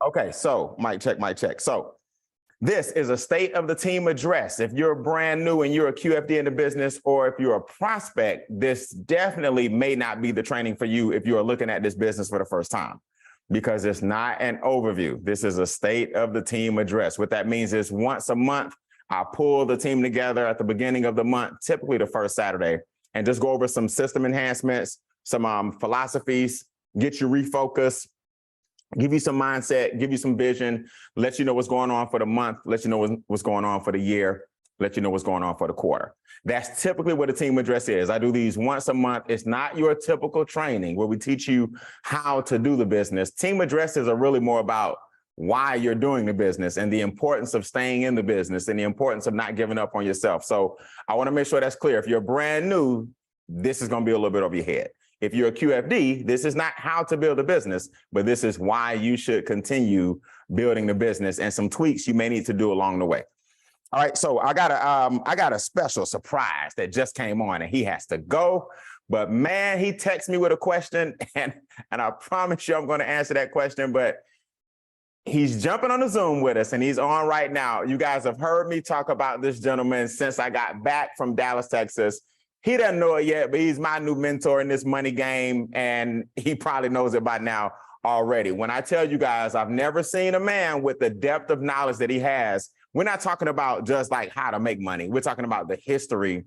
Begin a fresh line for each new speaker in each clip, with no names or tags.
Okay, so mic check, mic check. So this is a state of the team address. If you're brand new and you're a QFD in the business, or if you're a prospect, this definitely may not be the training for you if you're looking at this business for the first time, because it's not an overview. This is a state of the team address. What that means is once a month, I pull the team together at the beginning of the month, typically the first Saturday, and just go over some system enhancements, some philosophies, get you refocused, give you some mindset, give you some vision, let you know what's going on for the month, let you know what's going on for the year, let you know what's going on for the quarter. That's typically what a team address is. I do these once a month. It's not your typical training where we teach you how to do the business. Team addresses are really more about why you're doing the business and the importance of staying in the business and the importance of not giving up on yourself. So I want to make sure that's clear. If you're brand new, this is going to be a little bit over your head. If you're a QFD, this is not how to build a business, but this is why you should continue building the business and some tweaks you may need to do along the way. All right, so I got a special surprise that just came on, and he has to go. But man, he texted me with a question, and I promise you I'm going to answer that question. But he's jumping on the Zoom with us, and he's on right now. You guys have heard me talk about this gentleman since I got back from Dallas, Texas. He doesn't know it yet, but he's my new mentor in this money game, and he probably knows it by now already. When I tell you guys, I've never seen a man with the depth of knowledge that he has. We're not talking about just like how to make money. We're talking about the history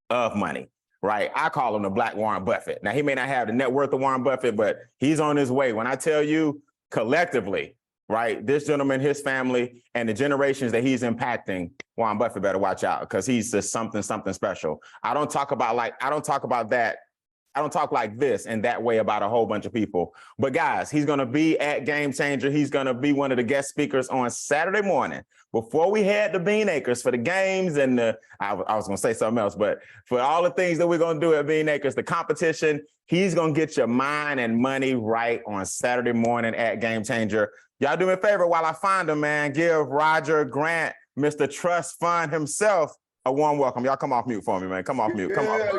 of money, right? I call him the Black Warren Buffett. Now, he may not have the net worth of Warren Buffett, but he's on his way. When I tell you collectively, right, this gentleman, his family, and the generations that he's impacting, Warren Buffett better watch out, because he's just something special. I don't talk like this and that way about a whole bunch of people. But guys, he's going to be at Game Changer. He's going to be one of the guest speakers on Saturday morning before we head to Bean Acres for the games and I was going to say something else, but for all the things that we're going to do at Bean Acres, the competition, he's going to get your mind and money right on Saturday morning at Game Changer. Y'all do me a favor while I find him, man. Give Roger Grant, Mr. Trust Fund himself, a warm welcome. Y'all come off mute for me, man. Come off mute. Come off mute.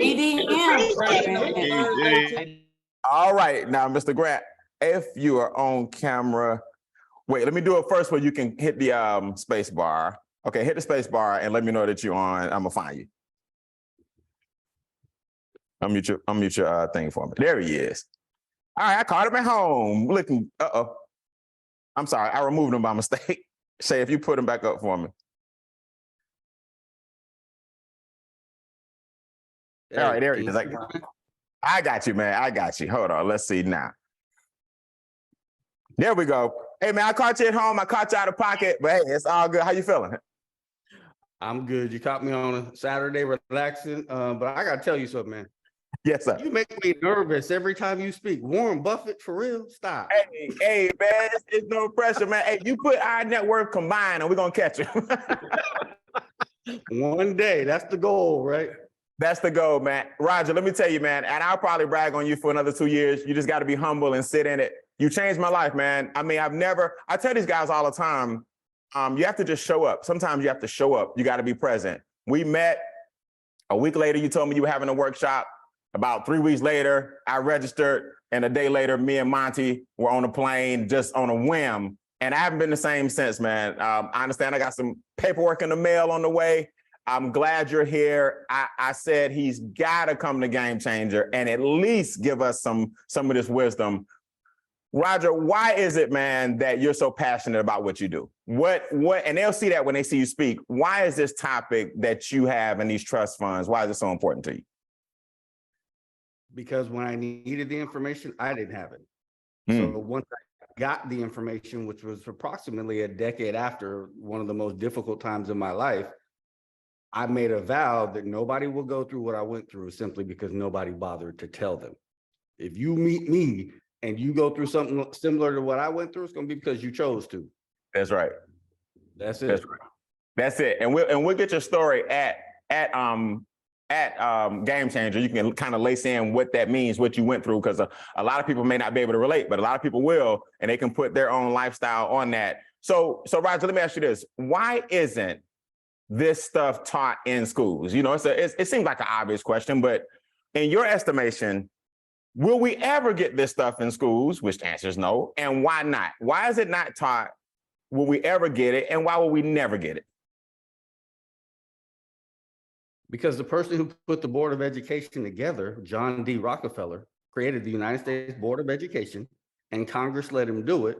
EDM.
All right. Now, Mr. Grant, if you are on camera, wait, let me do it first where you can hit the space bar. Okay, hit the space bar and let me know that you're on. I'm going to find you. Unmute your thing for me. There he is. All right, I caught him at home. Looking, I'm sorry, I removed him by mistake. Shay, if you put him back up for me. All right, there he is. I got you, man. I got you. Hold on. Let's see now. There we go. Hey, man, I caught you at home. I caught you out of pocket, but hey, it's all good. How you feeling?
I'm good. You caught me on a Saturday relaxing, but I got to tell you something, man.
Yes, sir.
You make me nervous every time you speak. Warren Buffett, for real? Stop.
Hey, man, it's no pressure, man. Hey, you put our net worth combined and we're going to catch you.
One day, that's the goal, right?
That's the goal, man. Roger, let me tell you, man, and I'll probably brag on you for another 2 years. You just got to be humble and sit in it. You changed my life, man. I mean, I tell these guys all the time, you have to just show up. Sometimes you have to show up. You got to be present. We met a week later. You told me you were having a workshop. About 3 weeks later, I registered, and a day later, me and Monty were on a plane just on a whim, and I haven't been the same since, man. I understand I got some paperwork in the mail on the way. I'm glad you're here. I said he's got to come to Game Changer and at least give us some of this wisdom. Roger, why is it, man, that you're so passionate about what you do? What, and they'll see that when they see you speak. Why is this topic that you have in these trust funds, why is it so important to you?
Because when I needed the information, I didn't have it. So once I got the information, which was approximately a decade after one of the most difficult times in my life, I made a vow that nobody will go through what I went through simply because nobody bothered to tell them. If you meet me and you go through something similar to what I went through, it's going to be because you chose to.
That's right.
That's it.
That's right. That's it. And we'll get your story at Game Changer. You can kind of lace in what that means, what you went through, because a lot of people may not be able to relate, but a lot of people will, and they can put their own lifestyle on that. So Roger, let me ask you this. Why isn't this stuff taught in schools? You know, it seems like an obvious question, but in your estimation, will we ever get this stuff in schools? Which the answer is no. And why not? Why is it not taught? Will we ever get it? And why will we never get it?
Because the person who put the Board of Education together, John D. Rockefeller, created the United States Board of Education, and Congress let him do it.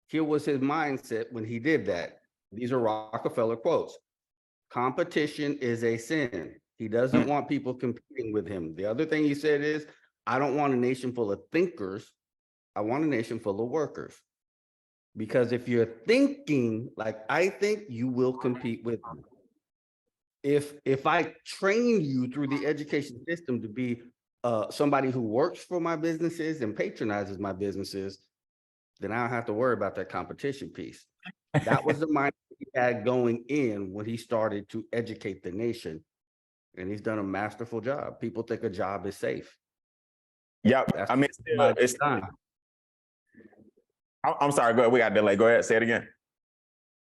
Here was his mindset when he did that. These are Rockefeller quotes. Competition is a sin. He doesn't want people competing with him. The other thing he said is, I don't want a nation full of thinkers. I want a nation full of workers. Because if you're thinking like I think, you will compete with me. If I train you through the education system to be somebody who works for my businesses and patronizes my businesses, then I don't have to worry about that competition piece. That was the mindset he had going in when he started to educate the nation. And he's done a masterful job. People think a job is safe.
Yep.
That's
I mean, it's
time.
I'm sorry. Go ahead. We got a delay. Go ahead. Say it again.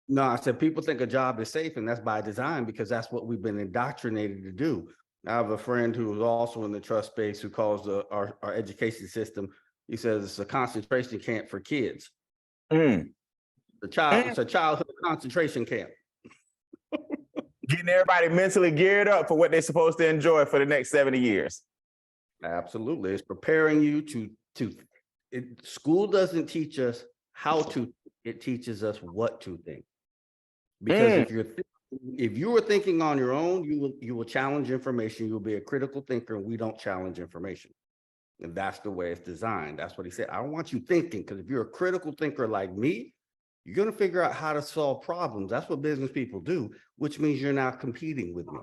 No, I said people think a job is safe, and that's by design because that's what we've been indoctrinated to do. I have a friend who is also in the trust space who calls our education system. He says it's a concentration camp for kids. It's a childhood concentration camp.
Getting everybody mentally geared up for what they're supposed to enjoy for the next 70 years.
Absolutely. It's preparing you school doesn't teach us how to, it teaches us what to think. Because if you were thinking on your own, you will challenge information. You'll be a critical thinker, and we don't challenge information. And that's the way it's designed. That's what he said. I don't want you thinking, because if you're a critical thinker like me, you're going to figure out how to solve problems. That's what business people do, which means you're not competing with me.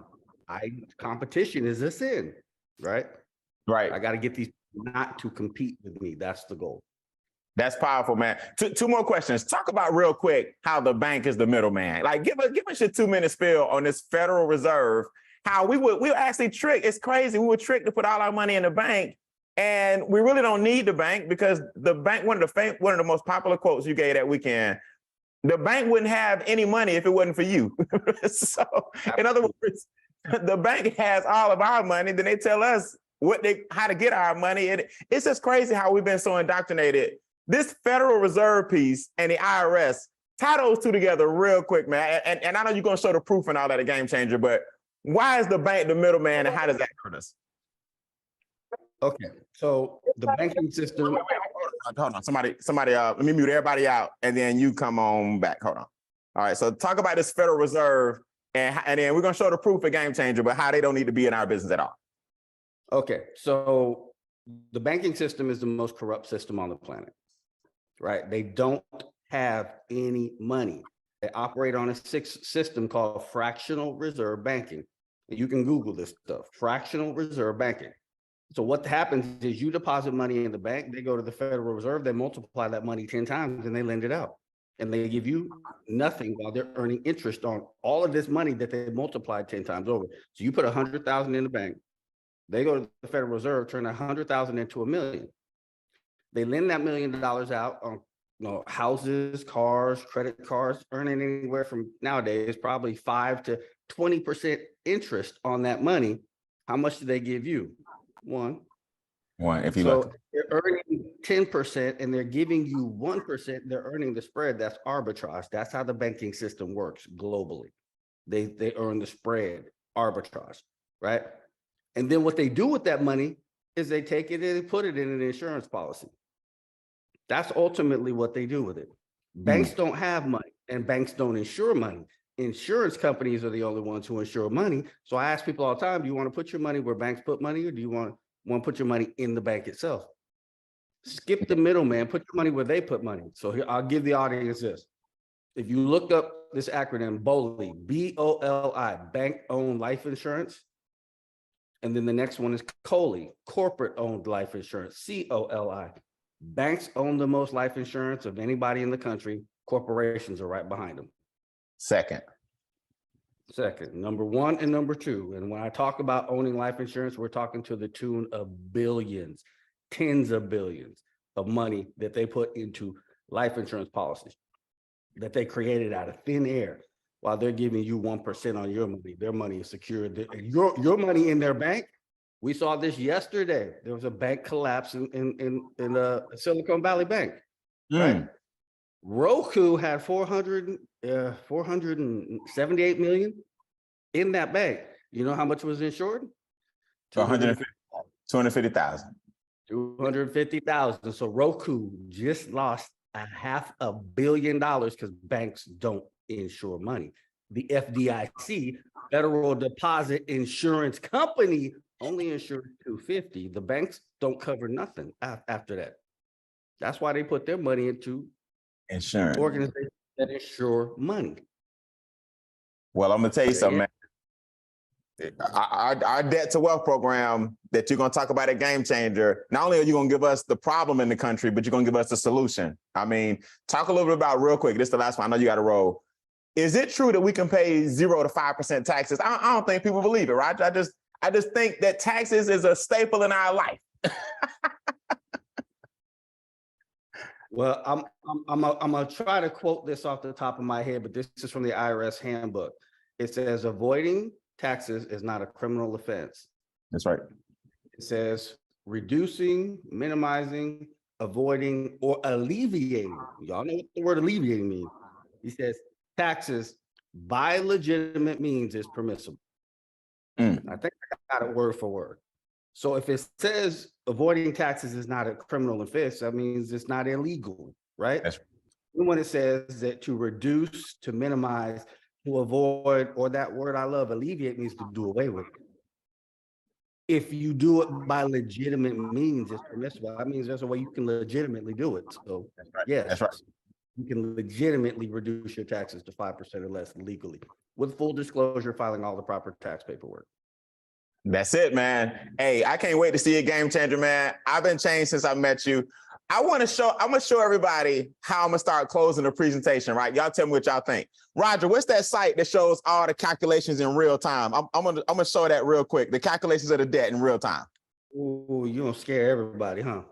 Competition is a sin, right?
Right.
I got to get these not to compete with me. That's the goal.
That's powerful, man. Two more questions. Talk about real quick how the bank is the middleman. Like, give us your 2-minute spiel on this Federal Reserve. How we would actually trick. It's crazy. We were tricked to put all our money in the bank, and we really don't need the bank because the bank. One of the most popular quotes you gave that weekend. The bank wouldn't have any money if it wasn't for you. So, in other words, the bank has all of our money. Then they tell us how to get our money. And it's just crazy how we've been so indoctrinated. This Federal Reserve piece and the IRS, tie those two together real quick, man. And I know you're going to show the proof and all that, a game changer, but why is the bank the middleman and how does that hurt us?
Okay, so the banking system.
Hold on, somebody, let me mute everybody out and then you come on back. Hold on. All right, so talk about this Federal Reserve and then we're going to show the proof of game changer, but how they don't need to be in our business at all.
Okay, so the banking system is the most corrupt system on the planet. Right? They don't have any money. They operate on a system called fractional reserve banking. You can Google this stuff, fractional reserve banking. So what happens is you deposit money in the bank, they go to the Federal Reserve, they multiply that money 10 times and they lend it out. And they give you nothing while they're earning interest on all of this money that they multiplied 10 times over. So you put 100,000 in the bank, they go to the Federal Reserve, turn 100,000 into $1 million. They lend that $1 million out on houses, cars, credit cards, earning anywhere from nowadays probably 5 to 20% interest on that money. How much do they give you? One, if you so they're earning 10% and they're giving you 1%, they're earning the spread. That's arbitrage. That's how the banking system works globally. They earn the spread, arbitrage, right? And then what they do with that money is they take it and they put it in an insurance policy. That's ultimately what they do with it. Banks don't have money and banks don't insure money. Insurance companies are the only ones who insure money. So I ask people all the time, do you want to put your money where banks put money, or do you want to put your money in the bank itself? Skip the middleman, put your money where they put money. So here, I'll give the audience this. If you look up this acronym, BOLI, B-O-L-I, bank-owned life insurance. And then the next one is COLI, corporate-owned life insurance, C-O-L-I. Banks own the most life insurance of anybody in the country. Corporations are right behind them. Second, number one and number two. And when I talk about owning life insurance, we're talking to the tune of billions, tens of billions of money that they put into life insurance policies that they created out of thin air while they're giving you 1% on your money. Their money is secured. Your money in their bank We saw this yesterday. There was a bank collapse in Silicon Valley Bank, right? Roku had 478 million in that bank. You know how much was insured?
250,000.
250,000. So Roku just lost $500 million because banks don't insure money. The FDIC, Federal Deposit Insurance Company, only insures 250. The banks don't cover nothing after that. That's why they put their money into
insurance
organizations that insure money.
Well, I'm gonna tell you something, man. Our debt to wealth program that you're going to talk about at Game Changer, not only are you going to give us the problem in the country, but you're going to give us the solution. I mean, talk a little bit about real quick. This is the last one. I know you got to roll. Is it true that we can pay 0 to 5% taxes? I don't think people believe it, right? I just think that taxes is a staple in our life.
Well, I'm gonna try to quote this off the top of my head, but this is from the IRS handbook. It says avoiding taxes is not a criminal offense.
That's right.
It says reducing, minimizing, avoiding, or alleviating. Y'all know what the word alleviating means. He says taxes by legitimate means is permissible. I think I got it word for word. So if it says avoiding taxes is not a criminal offense, that means it's not illegal, right? That's right. And when it says that to reduce, to minimize, to avoid, or that word I love, alleviate, means to do away with. If you do it by legitimate means, it's permissible. That means there's a way you can legitimately do it. So that's right. Yes, that's right. You can legitimately reduce your taxes to 5% or less legally with full disclosure, filing all the proper tax paperwork.
That's it, man. Hey, I can't wait to see a Game Changer, man. I've been changed since I met you. I'm gonna show everybody how I'm gonna start closing the presentation, right? Y'all tell me what y'all think. Roger, what's that site that shows all the calculations in real time? I'm gonna show that real quick. The calculations of the debt in real time.
Oh, you gonna scare everybody, huh?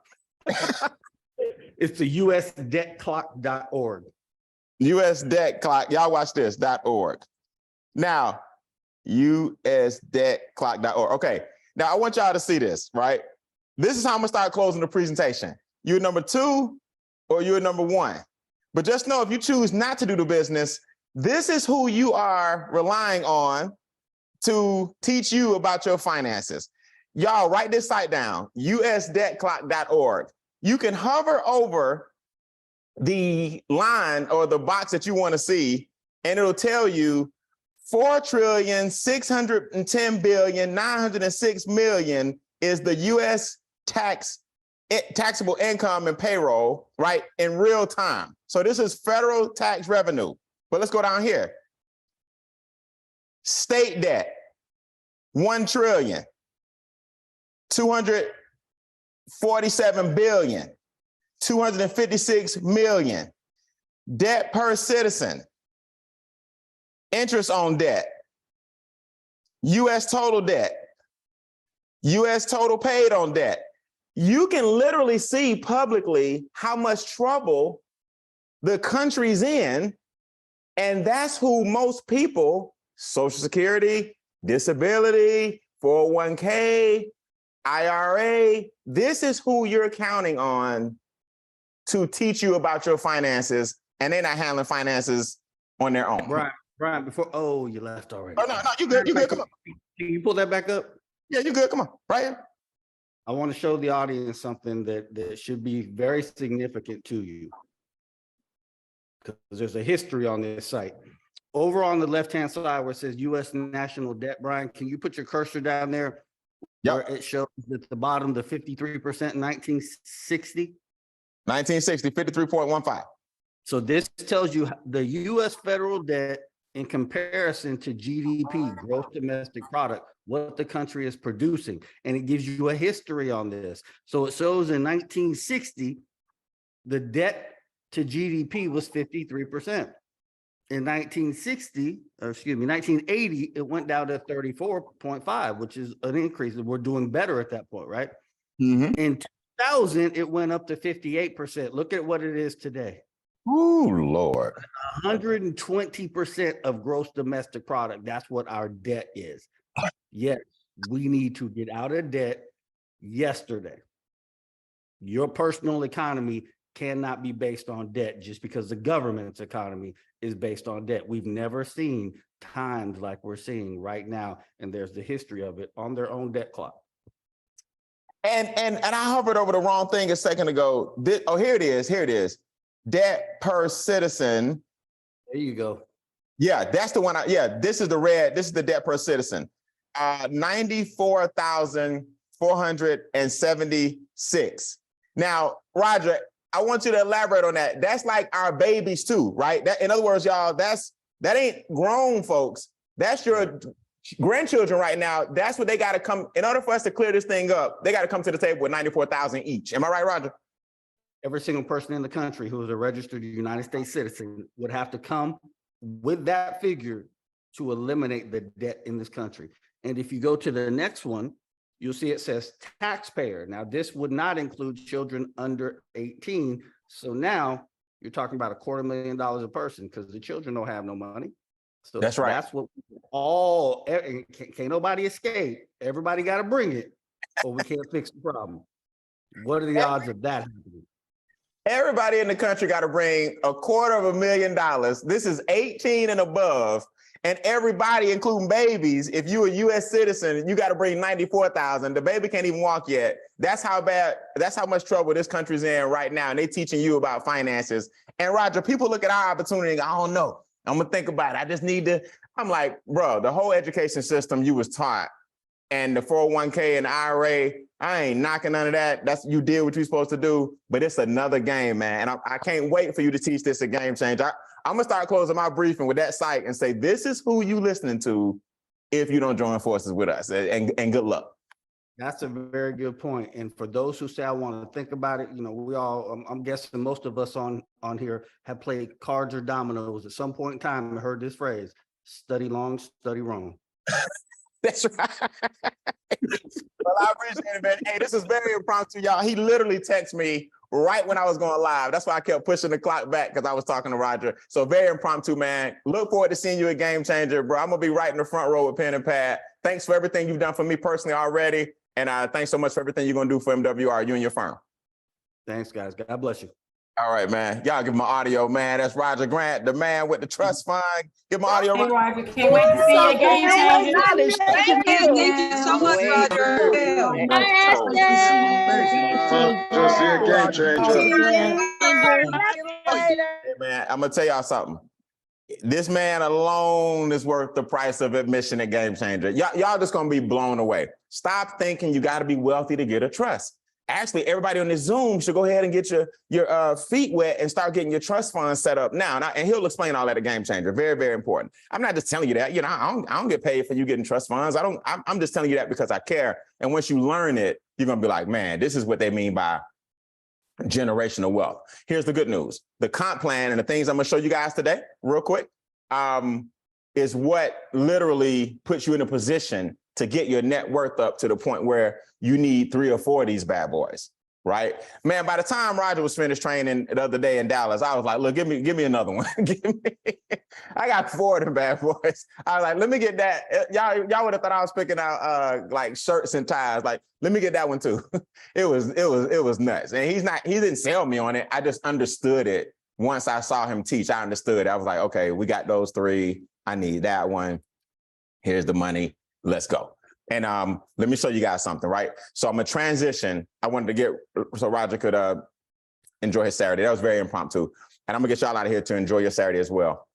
It's the usdebtclock.org.
USDebtClock. Y'all watch this, .org. Now, usdebtclock.org. Okay, now I want y'all to see this, right? This is how I'm gonna start closing the presentation. You're number 2 or you're number 1. But just know if you choose not to do the business, this is who you are relying on to teach you about your finances. Y'all write this site down, usdebtclock.org. You can hover over the line or the box that you want to see, and it'll tell you 4,610,906,000,000 is the U.S. taxable income and payroll, right, in real time. So this is federal tax revenue. But let's go down here. State debt, 1,247,000,000,000, 256 million. Debt per citizen, interest on debt, U.S. total debt, U.S. total paid on debt. You can literally see publicly how much trouble the country's in, and that's who most people, Social Security, disability, 401k, IRA, this is who you're counting on to teach you about your finances, and they're not handling finances on their own.
Brian, before, you left already.
Oh, no, you good, come on.
Can you pull that back up?
Yeah, you good, come on, right here.
I want to show the audience something that should be very significant to you, because there's a history on this site. Over on the left-hand side where it says U.S. national debt, Brian, can you put your cursor down there? Yep. Where it shows at the bottom the 53% in 1960?
1960, 53.15.
So this tells you the U.S. federal debt in comparison to GDP, gross domestic product, what the country is producing. And it gives you a history on this. So it shows in 1960, the debt to GDP was 53%. In 1980, it went down to 34.5, which is an increase. We're doing better at that point, right? Mm-hmm. In 2000, it went up to 58%. Look at what it is today.
Ooh, Lord.
120% of gross domestic product. That's what our debt is. Yes, We need to get out of debt yesterday. Your personal economy cannot be based on debt just because the government's economy is based on debt. We've never seen times like we're seeing right now, and there's the history of it on their own debt clock.
And I hovered over the wrong thing a second ago. Here it is. Here it is. Debt per citizen.
There you go.
Yeah, that's the one. This is the red. This is the debt per citizen. 94,476. Now, Roger, I want you to elaborate on that. That's like our babies too, right? In other words, y'all, that ain't grown folks. That's your grandchildren right now. That's what they got to come. In order for us to clear this thing up, they got to come to the table with 94,000 each. Am I right, Roger?
Every single person in the country who is a registered United States citizen would have to come with that figure to eliminate the debt in this country. And if you go to the next one, you'll see it says taxpayer. Now, this would not include children under 18. So now you're talking about $250,000 a person because the children don't have no money. So
that's right.
That's what can't nobody escape. Everybody got to bring it, or we can't fix the problem. What are the odds of that happening?
Everybody in the country got to bring $250,000. This is 18 and above. And everybody, including babies, if you're a U.S. citizen, you got to bring 94,000. The baby can't even walk yet. That's how much trouble this country's in right now. And they teaching you about finances. And Roger, people look at our opportunity and go, I don't know. I'm gonna think about it. I just need to. I'm like, bro, the whole education system you was taught, and the 401k and the IRA, I ain't knocking none of that. You did what you're supposed to do, but it's another game, man. And I can't wait for you to teach this a Game Changer. I'm gonna start closing my briefing with that site and say, this is who you listening to if you don't join forces with us, and good luck.
That's a very good point. And for those who say, I want to think about it, we all, I'm guessing most of us on here have played cards or dominoes at some point in time and heard this phrase, study long, study wrong.
That's right. Well, I appreciate it, man. Hey, this is very impromptu, y'all. He literally texted me right when I was going live. That's why I kept pushing the clock back, because I was talking to Roger. So very impromptu, man. Look forward to seeing you at Game Changer, bro. I'm going to be right in the front row with pen and pad. Thanks for everything you've done for me personally already. And thanks so much for everything you're going to do for MWR, you and your firm.
Thanks, guys. God bless you.
All right, man. Y'all give my audio, man. That's Roger Grant, the man with the trust fund. Give my audio.
Hey, Roger, can't wait to see you at Game Changer.
Thank you so much, Roger.
Hey, man, I'm going to tell y'all something. This man alone is worth the price of admission at Game Changer. Y'all just going to be blown away. Stop thinking you got to be wealthy to get a trust. Actually, everybody on this Zoom should go ahead and get your feet wet and start getting your trust fund set up now. And he'll explain all that at Game Changer. Very, very important. I'm not just telling you that. I don't get paid for you getting trust funds. I'm just telling you that because I care. And once you learn it, you're going to be like, man, this is what they mean by generational wealth. Here's the good news. The comp plan and the things I'm going to show you guys today, real quick, is what literally puts you in a position to get your net worth up to the point where you need 3 or 4 of these bad boys, right? Man, by the time Roger was finished training the other day in Dallas, I was like, look, give me another one. I got 4 of them bad boys. I was like, let me get that. Y'all would have thought I was picking out like shirts and ties. Like, let me get that one too. It was nuts. And he didn't sell me on it. I just understood it. Once I saw him teach, I understood. I was like, okay, we got those 3. I need that one. Here's the money. Let's go. And let me show you guys something, right? So I'm gonna transition. I wanted to get, so Roger could enjoy his Saturday. That was very impromptu. And I'm gonna get y'all out of here to enjoy your Saturday as well.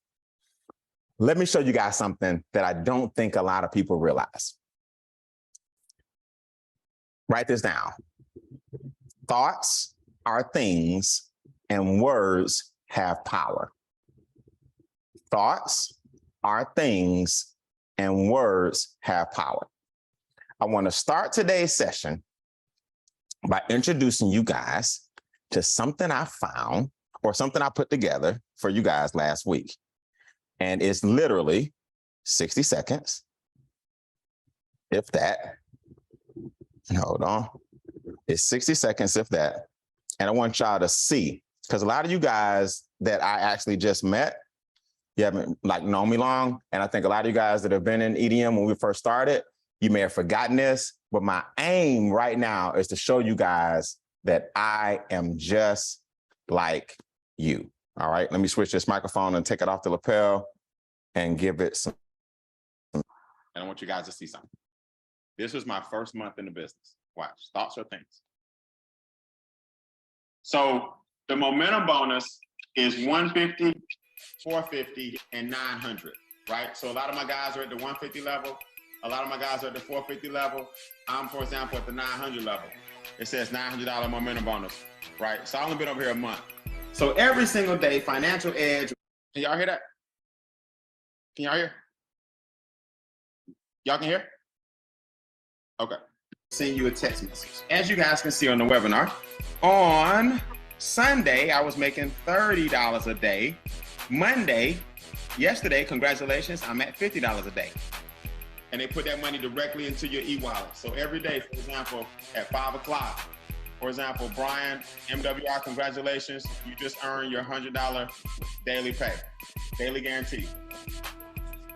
Let me show you guys something that I don't think a lot of people realize. Write this down. Thoughts are things and words have power. Thoughts are things and words have power. I want to start today's session by introducing you guys to something I found or something I put together for you guys last week. And it's literally 60 seconds, if that. Hold on. It's 60 seconds, if that. And I want y'all to see, because a lot of you guys that I actually just met, you haven't known me long. And I think a lot of you guys that have been in EDM when we first started, You may have forgotten this, but my aim right now is to show you guys that I am just like you. All right, let me switch this microphone and take it off the lapel and give it some. And I want you guys to see something. This was my first month in the business. Watch, thoughts or things. So the momentum bonus is 150, 450, and 900, right? So a lot of my guys are at the 150 level. A lot of my guys are at the 450 level. I'm, for example, at the 900 level. It says $900 momentum bonus, right? So I've only been over here a month. So every single day, Financial Edge, can y'all hear that? Can y'all hear? Y'all can hear? Okay. Send you a text message. As you guys can see on the webinar, on Sunday, I was making $30 a day. Monday, yesterday, congratulations, I'm at $50 a day. And they put that money directly into your e-wallet. So every day, for example, at 5 o'clock, for example, Brian, MWR, congratulations, you just earned your $100 daily pay, daily guarantee.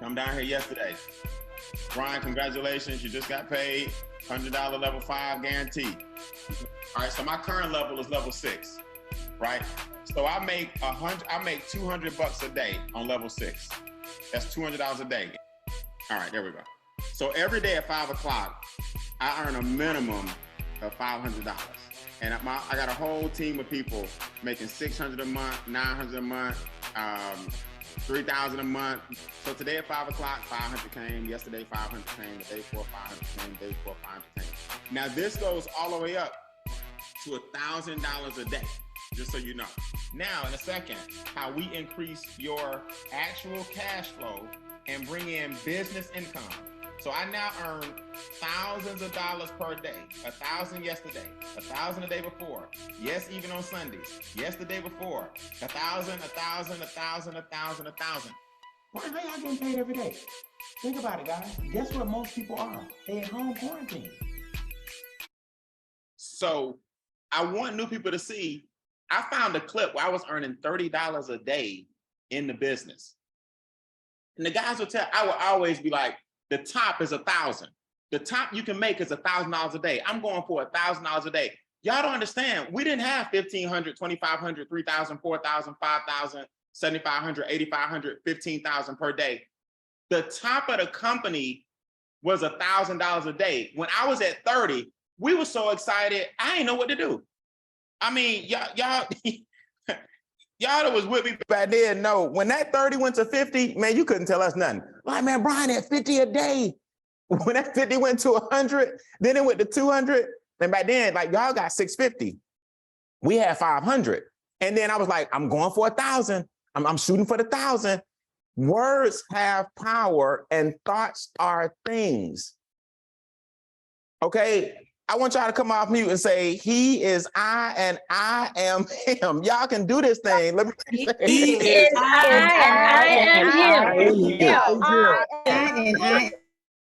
Come down here yesterday. Brian, congratulations, you just got paid, $100 level 5 guarantee. All right, so my current level is level 6, right? So I make $200 a day on level 6. That's $200 a day. All right, there we go. So every day at 5 o'clock, I earn a minimum of $500. And I got a whole team of people making $600 a month, $900 a month, $3,000 a month. So today at 5 o'clock, 500 came. Yesterday, 500 came. The day before, 500 came. The day before, 500 came. Now this goes all the way up to $1,000 a day, just so you know. Now, in a second, how we increase your actual cash flow and bring in business income. So I now earn thousands of dollars per day. 1,000 yesterday, 1,000 the day before. Yes, even on Sundays. Yes, the day before. 1,000, 1,000, 1,000, 1,000, 1,000. Why are y'all getting paid every day? Think about it, guys. Guess what most people are? They at home quarantine. So I want new people to see. I found a clip where I was earning $30 a day in the business. And the guys will tell, I will always be like, the top is 1,000. The top you can make is $1,000 a day. I'm going for $1,000 a day. Y'all don't understand. We didn't have 1,500, 2,500, 3,000, 4,000, 5,000, 7,500, 8,500, 15,000 per day. The top of the company was $1,000 a day. When I was at 30, we were so excited, I didn't know what to do. I mean, y'all that was with me back then, no, when that 30 went to 50, man, you couldn't tell us nothing. Like, man, Brian at 50 a day. When that 50 went to 100, then it went to 200. And back then, like, y'all got 650. We had 500. And then I was like, I'm going for 1,000. I'm shooting for the 1,000. Words have power and thoughts are things. Okay? I want y'all to come off mute and say, he is I and I am him. Y'all can do this thing. Let me say
He is I am him.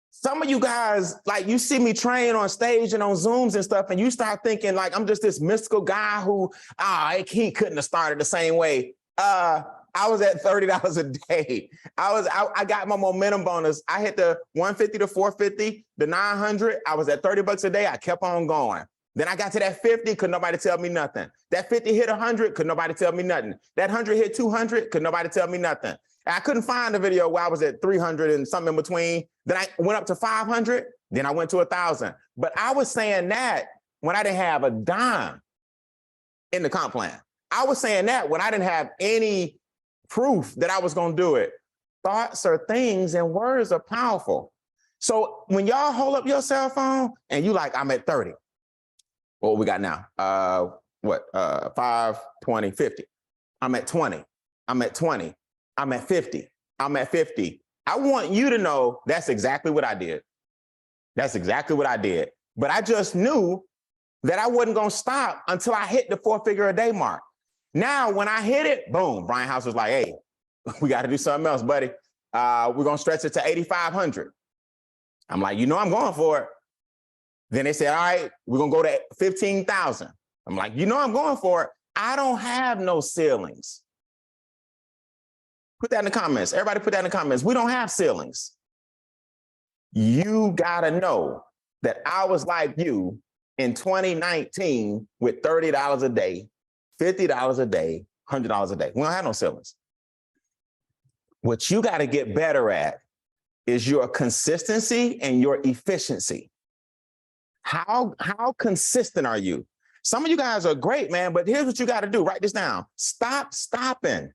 Some of you guys, like, you see me train on stage and on Zooms and stuff, and you start thinking like I'm just this mystical guy who, he couldn't have started the same way. I was at $30 a day. I got my momentum bonus. I hit the 150 to 450, the 900. I was at $30 a day. I kept on going. Then I got to that 50, could nobody tell me nothing. That 50 hit 100, could nobody tell me nothing. That 100 hit 200, could nobody tell me nothing. And I couldn't find a video where I was at 300 and something in between. Then I went up to 500. Then I went to 1,000. But I was saying that when I didn't have a dime in the comp plan. I was saying that when I didn't have any proof that I was going to do it. Thoughts are things and words are powerful. So when y'all hold up your cell phone and you like, I'm at 30. What we got now? 5, 20, 50. I'm at 20. I'm at 20. I'm at 50. I'm at 50. I want you to know that's exactly what I did. That's exactly what I did. But I just knew that I wasn't going to stop until I hit the 4-figure a day mark. Now, when I hit it, boom, Brian House was like, hey, we got to do something else, buddy. We're going to stretch it to 8,500. I'm like, I'm going for it. Then they said, all right, we're going to go to 15,000. I'm like, I'm going for it. I don't have no ceilings. Put that in the comments. Everybody put that in the comments. We don't have ceilings. You gotta know that I was like you in 2019 with $30 a day, $50 a day, $100 a day. We don't have no ceilings. What you gotta get better at is your consistency and your efficiency. How consistent are you? Some of you guys are great, man, but here's what you got to do. Write this down. Stop stopping.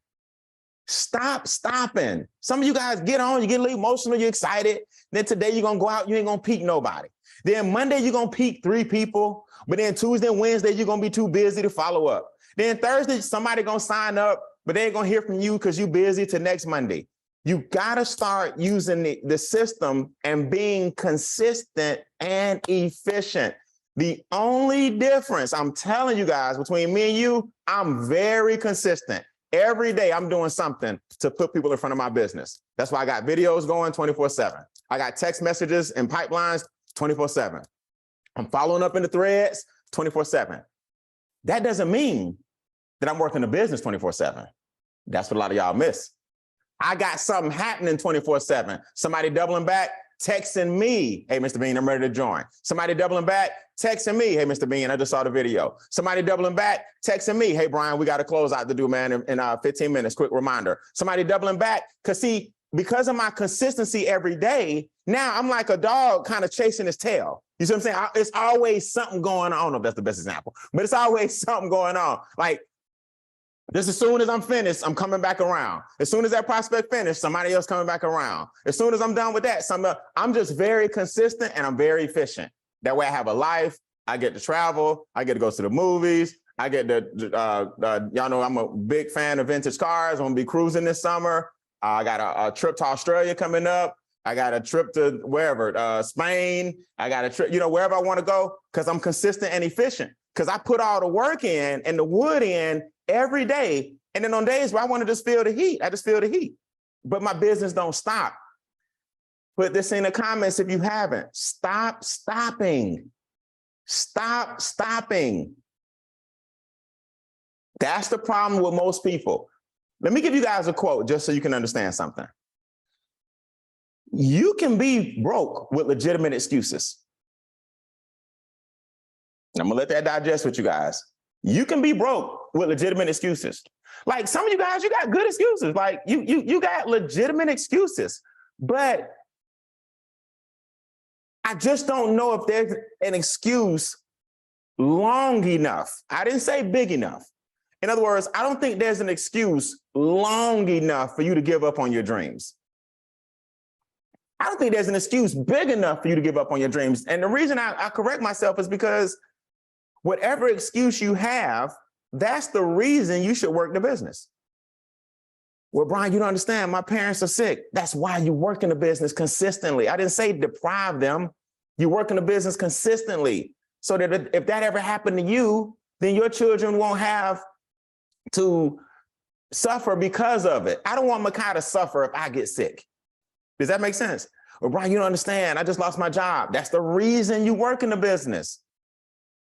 Stop stopping. Some of you guys get on, you get a little emotional, you're excited. Then today you're going to go out, you ain't going to peak nobody. Then Monday you're going to peak 3 people, but then Tuesday and Wednesday you're going to be too busy to follow up. Then Thursday somebody going to sign up, but they ain't going to hear from you because you're busy till next Monday. You got to start using the system and being consistent and efficient. The only difference, I'm telling you guys, between me and you, I'm very consistent. Every day I'm doing something to put people in front of my business. That's why I got videos going 24/7. I got text messages and pipelines 24/7. I'm following up in the threads 24/7. That doesn't mean that I'm working the business 24/7. That's what a lot of y'all miss. I got something happening 24/7. Somebody doubling back, texting me, hey, Mr. Bean, I'm ready to join. Somebody doubling back, texting me, hey, Mr. Bean, I just saw the video. Somebody doubling back, texting me, hey, Brian, we got a close out to do, man, in 15 minutes, quick reminder. Somebody doubling back, because of my consistency every day, now I'm like a dog kind of chasing his tail. You see what I'm saying? It's always something going on. I don't know if that's the best example, but it's always something going on. Like, just as soon as I'm finished, I'm coming back around. As soon as that prospect finished, somebody else coming back around. As soon as I'm done with that, I'm just very consistent and I'm very efficient. That way I have a life. I get to travel. I get to go to the movies. I get to, y'all know I'm a big fan of vintage cars. I'm gonna be cruising this summer. I got a trip to Australia coming up. I got a trip to wherever, Spain. I got a trip, wherever I want to go, because I'm consistent and efficient. Because I put all the work in and the wood in every day. And then on days where I want to just feel the heat, I just feel the heat. But my business don't stop. Put this in the comments if you haven't. Stop stopping. Stop stopping. That's the problem with most people. Let me give you guys a quote just so you can understand something. You can be broke with legitimate excuses. I'm gonna let that digest with you guys. You can be broke with legitimate excuses. Like some of you guys, you got good excuses. Like you got legitimate excuses, but I just don't know if there's an excuse long enough. I didn't say big enough. In other words, I don't think there's an excuse long enough for you to give up on your dreams. I don't think there's an excuse big enough for you to give up on your dreams. And the reason I correct myself is because whatever excuse you have, that's the reason you should work the business. Well, Brian, you don't understand. My parents are sick. That's why you work in the business consistently. I didn't say deprive them. You work in the business consistently so that if that ever happened to you, then your children won't have to suffer because of it. I don't want Makai to suffer if I get sick. Does that make sense? Well, Brian, you don't understand. I just lost my job. That's the reason you work in the business.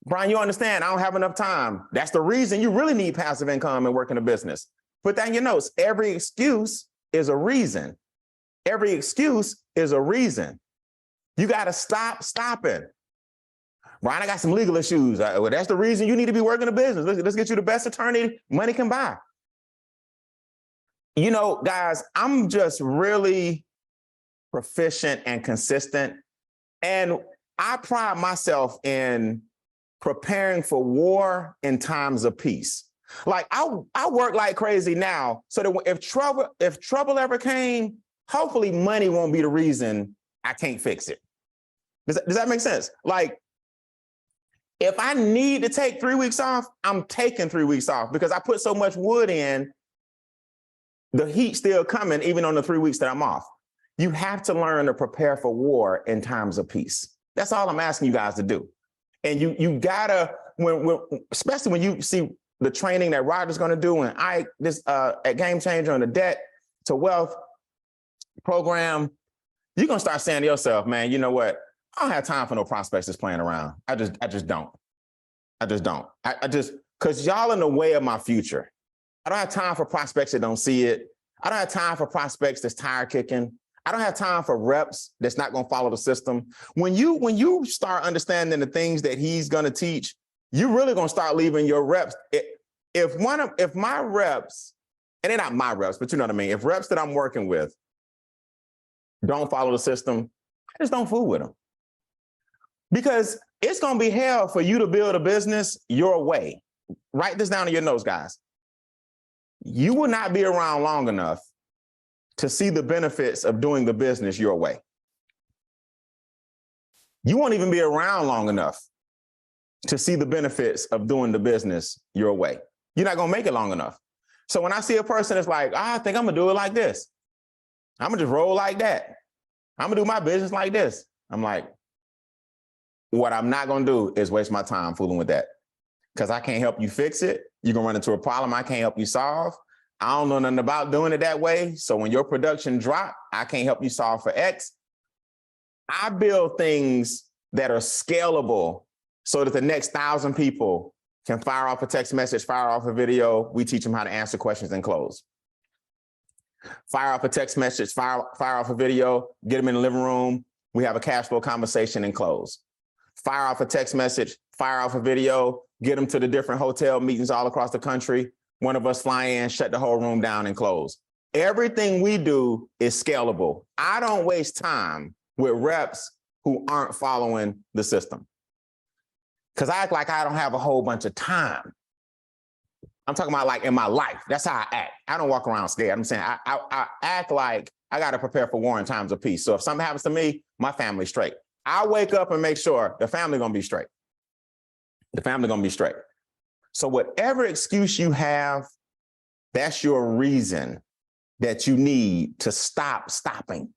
Brian, you understand, I don't have enough time. That's the reason you really need passive income and work in a business. Put that in your notes. Every excuse is a reason. Every excuse is a reason. You got to stop stopping. Brian, I got some legal issues. Well, that's the reason you need to be working a business. Let's get you the best attorney money can buy. Guys, I'm just really proficient and consistent. And I pride myself in preparing for war in times of peace. Like I work like crazy now so that if trouble ever came, hopefully money won't be the reason I can't fix it. Does that make sense? Like if I need to take 3 weeks off, I'm taking 3 weeks off because I put so much wood in, the heat still coming even on the 3 weeks that I'm off. You have to learn to prepare for war in times of peace. That's all I'm asking you guys to do. And you gotta, especially when you see the training that Roger's gonna do and at Game Changer on the Debt to Wealth program, you're gonna start saying to yourself, man, you know what? I don't have time for no prospects that's playing around. I just don't. Because y'all in the way of my future. I don't have time for prospects that don't see it. I don't have time for prospects that's tire kicking. I don't have time for reps that's not going to follow the system. When you start understanding the things that he's going to teach, you're really going to start leaving your reps. If my reps, and they're not my reps, but you know what I mean, if reps that I'm working with don't follow the system, I just don't fool with them. Because it's going to be hell for you to build a business your way. Write this down in your notes, guys. You will not be around long enough to see the benefits of doing the business your way. You won't even be around long enough to see the benefits of doing the business your way. You're not going to make it long enough. So when I see a person that's like, I think I'm going to do it like this. I'm going to just roll like that. I'm going to do my business like this. I'm like, what I'm not going to do is waste my time fooling with that, because I can't help you fix it. You're going to run into a problem I can't help you solve. I don't know nothing about doing it that way. So when your production drop, I can't help you solve for X. I build things that are scalable so that the next 1,000 people can fire off a text message, fire off a video. We teach them how to answer questions and close. Fire off a text message, fire off a video, get them in the living room. We have a cash flow conversation and close. Fire off a text message, fire off a video, get them to the different hotel meetings all across the country. One of us fly in, shut the whole room down and close. Everything we do is scalable. I don't waste time with reps who aren't following the system, because I act like I don't have a whole bunch of time. I'm talking about like in my life. That's how I act. I don't walk around scared. I'm saying I act like I got to prepare for war in times of peace. So if something happens to me, my family's straight. I wake up and make sure the family going to be straight. The family going to be straight. So whatever excuse you have, that's your reason that you need to stop stopping.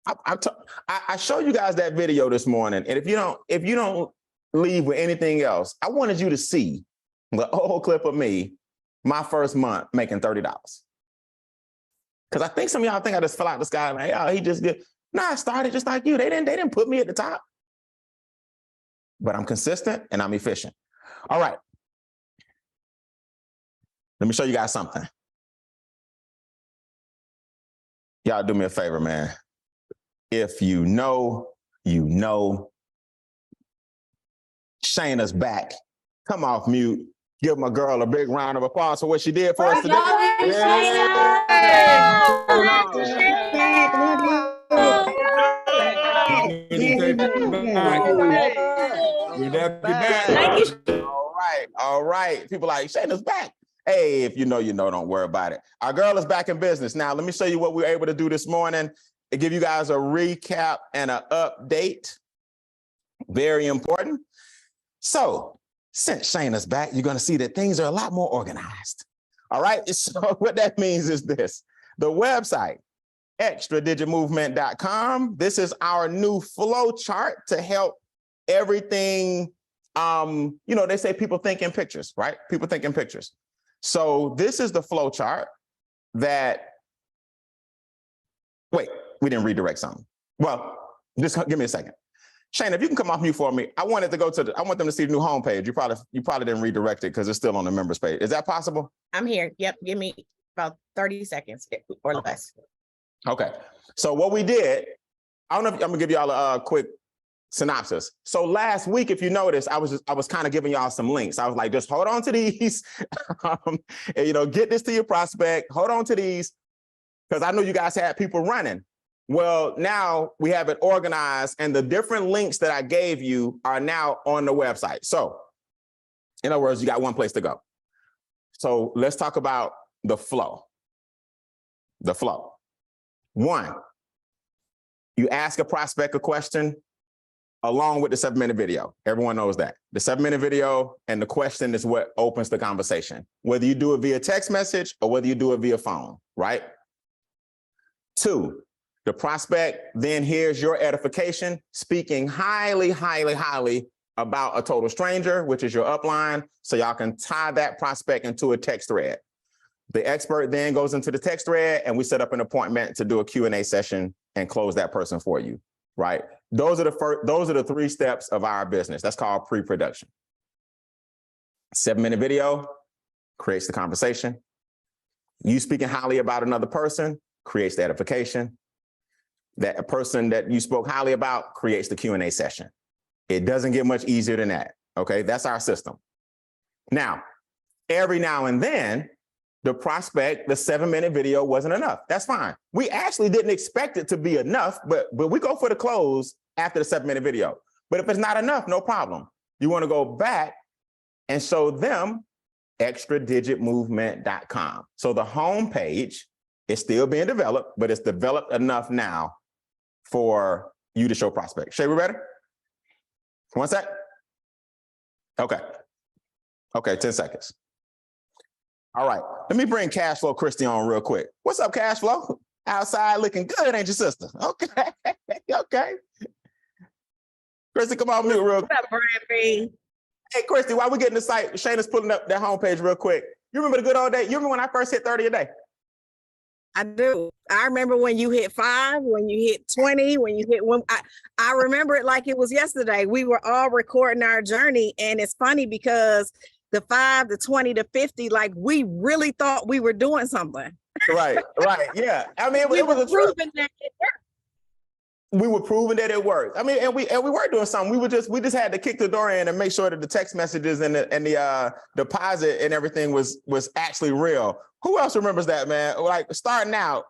I showed you guys that video this morning, and if you don't leave with anything else, I wanted you to see the old clip of me, my first month making $30. Because I think some of y'all think I just fell out the sky like, oh, he just did. No, I started just like you. They didn't put me at the top. But I'm consistent and I'm efficient. All right. Let me show you guys something. Y'all do me a favor, man. If you know, you know. Shayna's back. Come off mute. Give my girl a big round of applause for what she did for us today. All right. People like, Shayna's back. Hey, if you know, you know, don't worry about it. Our girl is back in business. Now, let me show you what we were able to do this morning to give you guys a recap and an update. Very important. So, since Shayna's back, you're going to see that things are a lot more organized. All right. So what that means is this: the website, extradigitmovement.com. This is our new flow chart to help everything. They say people think in pictures, right? People think in pictures. So this is the flow chart that, wait, we didn't redirect something. Well, just give me a second. Shane, if you can come off mute for me, I want them to see the new homepage. You probably didn't redirect it because it's still on the members page. Is that possible?
I'm here. Yep. Give me about 30 seconds or less.
Okay. So what we did, I don't know if I'm gonna give y'all a quick synopsis. So last week, if you notice, I was kind of giving y'all some links. I was like, just hold on to these, and, get this to your prospect, hold on to these, because I know you guys had people running. Well, now we have it organized, and the different links that I gave you are now on the website. So in other words, you got one place to go. So let's talk about the flow. The flow. One, you ask a prospect a question along with the 7-minute video. Everyone knows that. The 7-minute video and the question is what opens the conversation, whether you do it via text message or whether you do it via phone, right? 2, the prospect then hears your edification, speaking highly, highly, highly about a total stranger, which is your upline, so y'all can tie that prospect into a text thread. The expert then goes into the text thread, and we set up an appointment to do a Q&A session and close that person for you, right? Those are the 3 steps of our business. That's called pre-production. 7-minute video creates the conversation. You speaking highly about another person creates the edification. That a person that you spoke highly about creates the Q&A session. It doesn't get much easier than that, okay? That's our system. Now, every now and then, the prospect, the 7-minute video wasn't enough. That's fine. We actually didn't expect it to be enough, but we go for the close after the 7-minute video. But if it's not enough, no problem. You want to go back and show them extradigitmovement.com. So the homepage is still being developed, but it's developed enough now for you to show prospect. Shay, we ready? One sec. Okay. Okay, 10 seconds. All right, let me bring Cashflow Christy on real quick. What's up, Cashflow? Outside looking good, ain't your sister? Okay, okay. Christy, come on mute real quick.
What's up, Bradley?
Hey, Christy, while we getting the site, Shayna's pulling up that homepage real quick. You remember the good old day? You remember when I first hit 30 a day?
I do. I remember when you hit 5, when you hit 20, when you hit 1. I remember it like it was yesterday. We were all recording our journey. And it's funny because the 5, the 20, the 50, like we really thought we were doing something.
Right, right. Yeah. I mean, it was a
proving that it worked.
We were proving that it worked. I mean, and we were doing something. We just had to kick the door in and make sure that the text messages and the deposit and everything was actually real. Who else remembers that, man? Like starting out,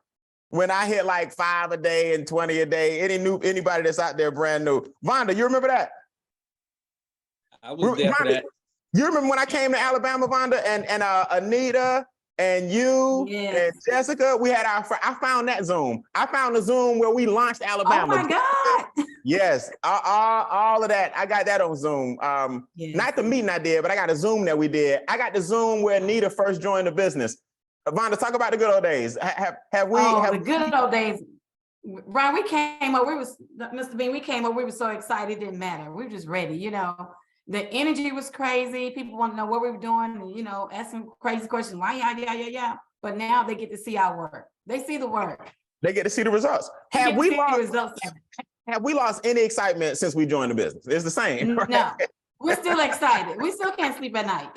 when I hit like 5 a day and 20 a day, anybody that's out there brand new. Vonda, you remember that?
I was there for that.
You remember when I came to Alabama, Vonda, and Anita and you and Jessica, we had I found that Zoom. I found the Zoom where we launched Alabama.
Oh my God.
Yes, all of that. I got that on Zoom. Not the meeting I did, but I got a Zoom that we did. I got the Zoom where Anita first joined the business. Vonda, talk about the good old days.
The good old days. Ron, we came up, Mr. Bean, we came up, we were so excited, it didn't matter. We were just ready, you know. The energy was crazy. People want to know what we were doing, and, you know, asking crazy questions. Why, yeah. But now they get to see our work. They see the work.
They get to see the results. Have we lost any excitement since we joined the business? It's the same. Right?
No, we're still excited. We still can't sleep at night.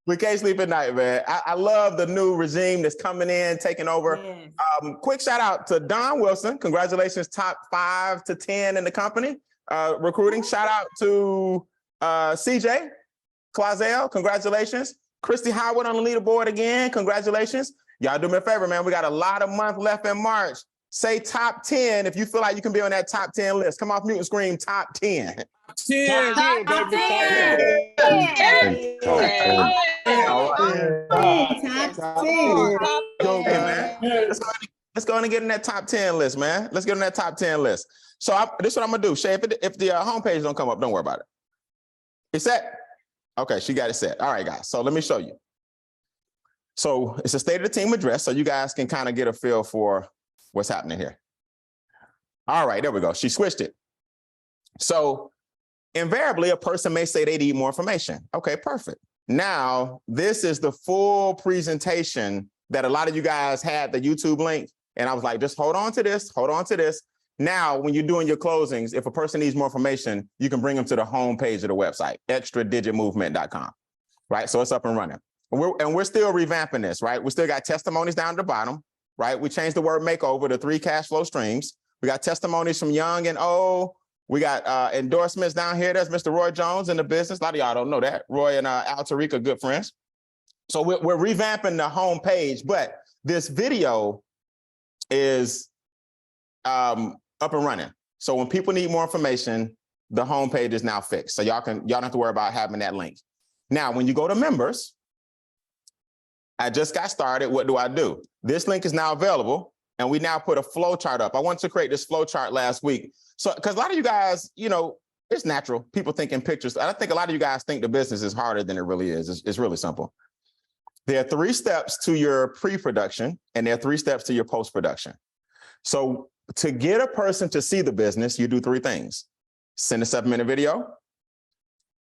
We can't sleep at night, man. I love the new regime that's coming in, taking over. Yes. Quick shout out to Don Wilson. Congratulations, top 5 to 10 in the company. Recruiting. Shout out to CJ Clazel, congratulations. Christy Howard on the leaderboard again, congratulations. Y'all do me a favor, man. We got a lot of months left in March. Say top 10 if you feel like you can be on that top 10 list. Come off mute and scream top 10.
10.
Top 10.
Let's go and get in that top 10 list, man. Let's get on that top 10 list. So this is what I'm gonna do. Shay, if the homepage don't come up, don't worry about it. It's set? Okay, she got it set. All right, guys, so let me show you. So it's a state of the team address, so you guys can kind of get a feel for what's happening here. All right, there we go. She switched it. So invariably, a person may say they need more information. Okay, perfect. Now, this is the full presentation that a lot of you guys had the YouTube link, and I was like, just hold on to this, hold on to this. Now, when you're doing your closings, if a person needs more information, you can bring them to the home page of the website, extradigitmovement.com, right? So it's up and running. And we're still revamping this, right? We still got testimonies down at the bottom, right? We changed the word makeover to 3 cash flow streams. We got testimonies from young and old. We got endorsements down here. There's Mr. Roy Jones in the business. A lot of y'all don't know that. Roy and Al Tariq are good friends. So we're revamping the home page, but this video is up and running. So when people need more information, the homepage is now fixed. So y'all don't have to worry about having that link. Now, when you go to members, I just got started. What do I do? This link is now available, and we now put a flow chart up. I wanted to create this flow chart last week. So, because a lot of you guys, you know, it's natural. People think in pictures. I think a lot of you guys think the business is harder than it really is. It's really simple. There are 3 steps to your pre-production, and there are 3 steps to your post-production. So to get a person to see the business, you do 3 things. Send a 7-minute video,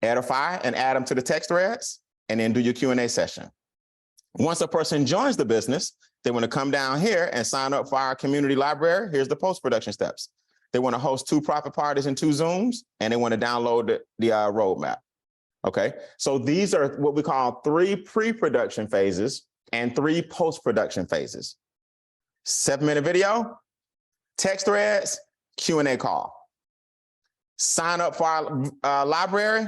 edify and add them to the text threads, and then do your Q&A session. Once a person joins the business, they want to come down here and sign up for our community library. Here's the post-production steps. They want to host 2 profit parties and 2 Zooms, and they want to download the roadmap. Okay, so these are what we call 3 pre-production phases and 3 post-production phases. 7-minute video, text threads, Q&A call. Sign up for our library,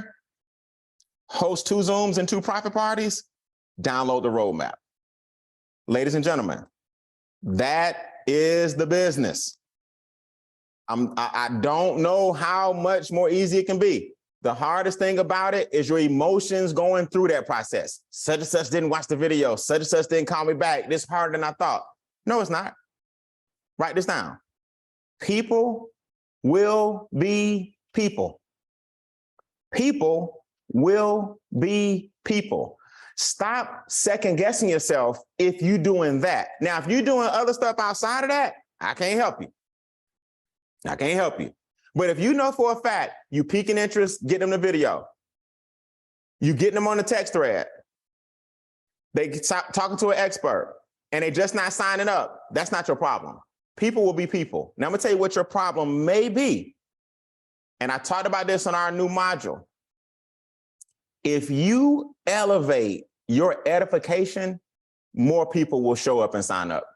host 2 Zooms and 2 private parties, download the roadmap. Ladies and gentlemen, that is the business. I don't know how much more easy it can be. The hardest thing about it is your emotions going through that process. Such and such didn't watch the video. Such and such didn't call me back. This is harder than I thought. No, it's not. Write this down. People will be people. People will be people. Stop second guessing yourself if you're doing that. Now, if you're doing other stuff outside of that, I can't help you. I can't help you. But if you know for a fact you piquing interest, get them the video. You getting them on the text thread. They talking to an expert and they just not signing up. That's not your problem. People will be people. Now I'm gonna tell you what your problem may be. And I talked about this on our new module. If you elevate your edification, more people will show up and sign up.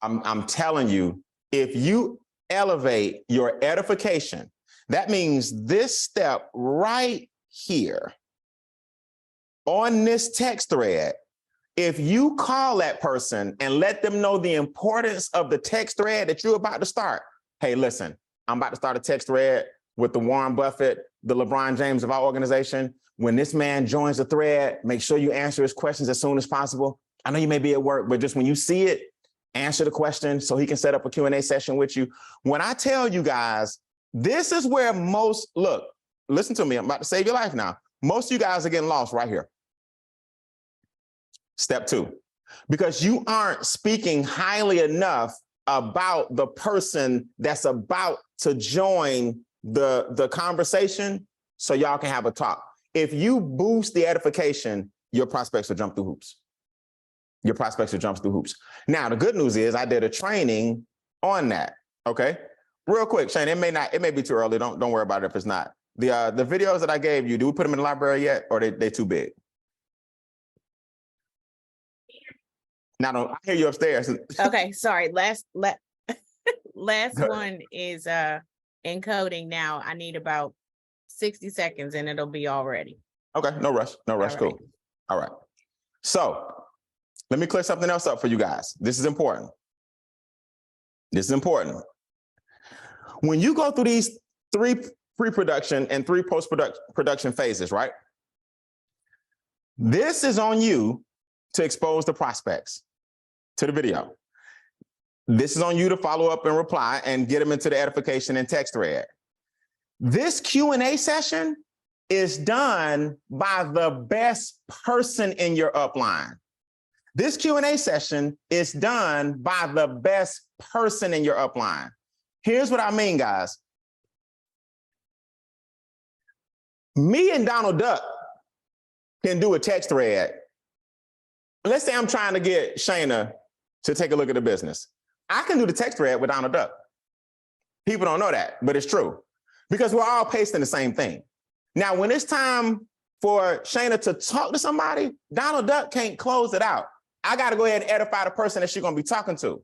I'm telling you, if you elevate your edification, that means this step right here on this text thread, if you call that person and let them know the importance of the text thread that you're about to start. Hey, listen, I'm about to start a text thread with the Warren Buffett, the LeBron James of our organization. When this man joins the thread, make sure you answer his questions as soon as possible. I know you may be at work, but just when you see it, answer the question so he can set up a Q&A session with you. When I tell you guys, this is where look, listen to me, I'm about to save your life now. Most of you guys are getting lost right here. Step 2, because you aren't speaking highly enough about the person that's about to join the conversation so y'all can have a talk. If you boost the edification, your prospects will jump through hoops. Your prospects will jump through hoops. Now, the good news is I did a training on that, okay? Real quick, Shane, it may be too early. Don't worry about it if it's not. The videos that I gave you, do we put them in the library yet or they too big? Now, I hear you upstairs.
Okay, sorry. Last one is encoding now. I need about 60 seconds and it'll be all ready.
Okay, no rush, cool. All right. So let me clear something else up for you guys. This is important. When you go through these 3 pre-production and 3 post-production phases, right? This is on you to expose the prospects to the video. This is on you to follow up and reply and get them into the edification and text thread. This Q&A session is done by the best person in your upline. This Q&A session is done by the best person in your upline. Here's what I mean, guys. Me and Donald Duck can do a text thread. Let's say I'm trying to get Shayna to take a look at the business. I can do the text thread with Donald Duck. People don't know that, but it's true because we're all pasting the same thing. Now, when it's time for Shayna to talk to somebody, Donald Duck can't close it out. I got to go ahead and edify the person that she's going to be talking to.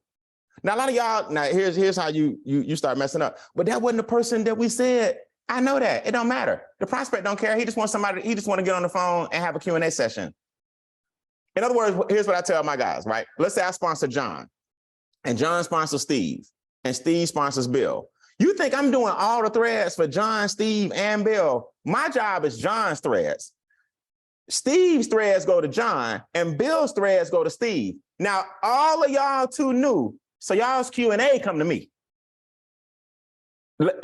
Now, a lot of y'all, now here's how you start messing up. But that wasn't the person that we said. I know that. It don't matter. The prospect don't care. He just wants somebody, he just want to get on the phone and have a Q&A session. In other words, here's what I tell my guys, right? Let's say I sponsor John, and John sponsors Steve, and Steve sponsors Bill. You think I'm doing all the threads for John, Steve, and Bill? My job is John's threads. Steve's threads go to John, and Bill's threads go to Steve. Now, all of y'all too new, so y'all's Q&A come to me.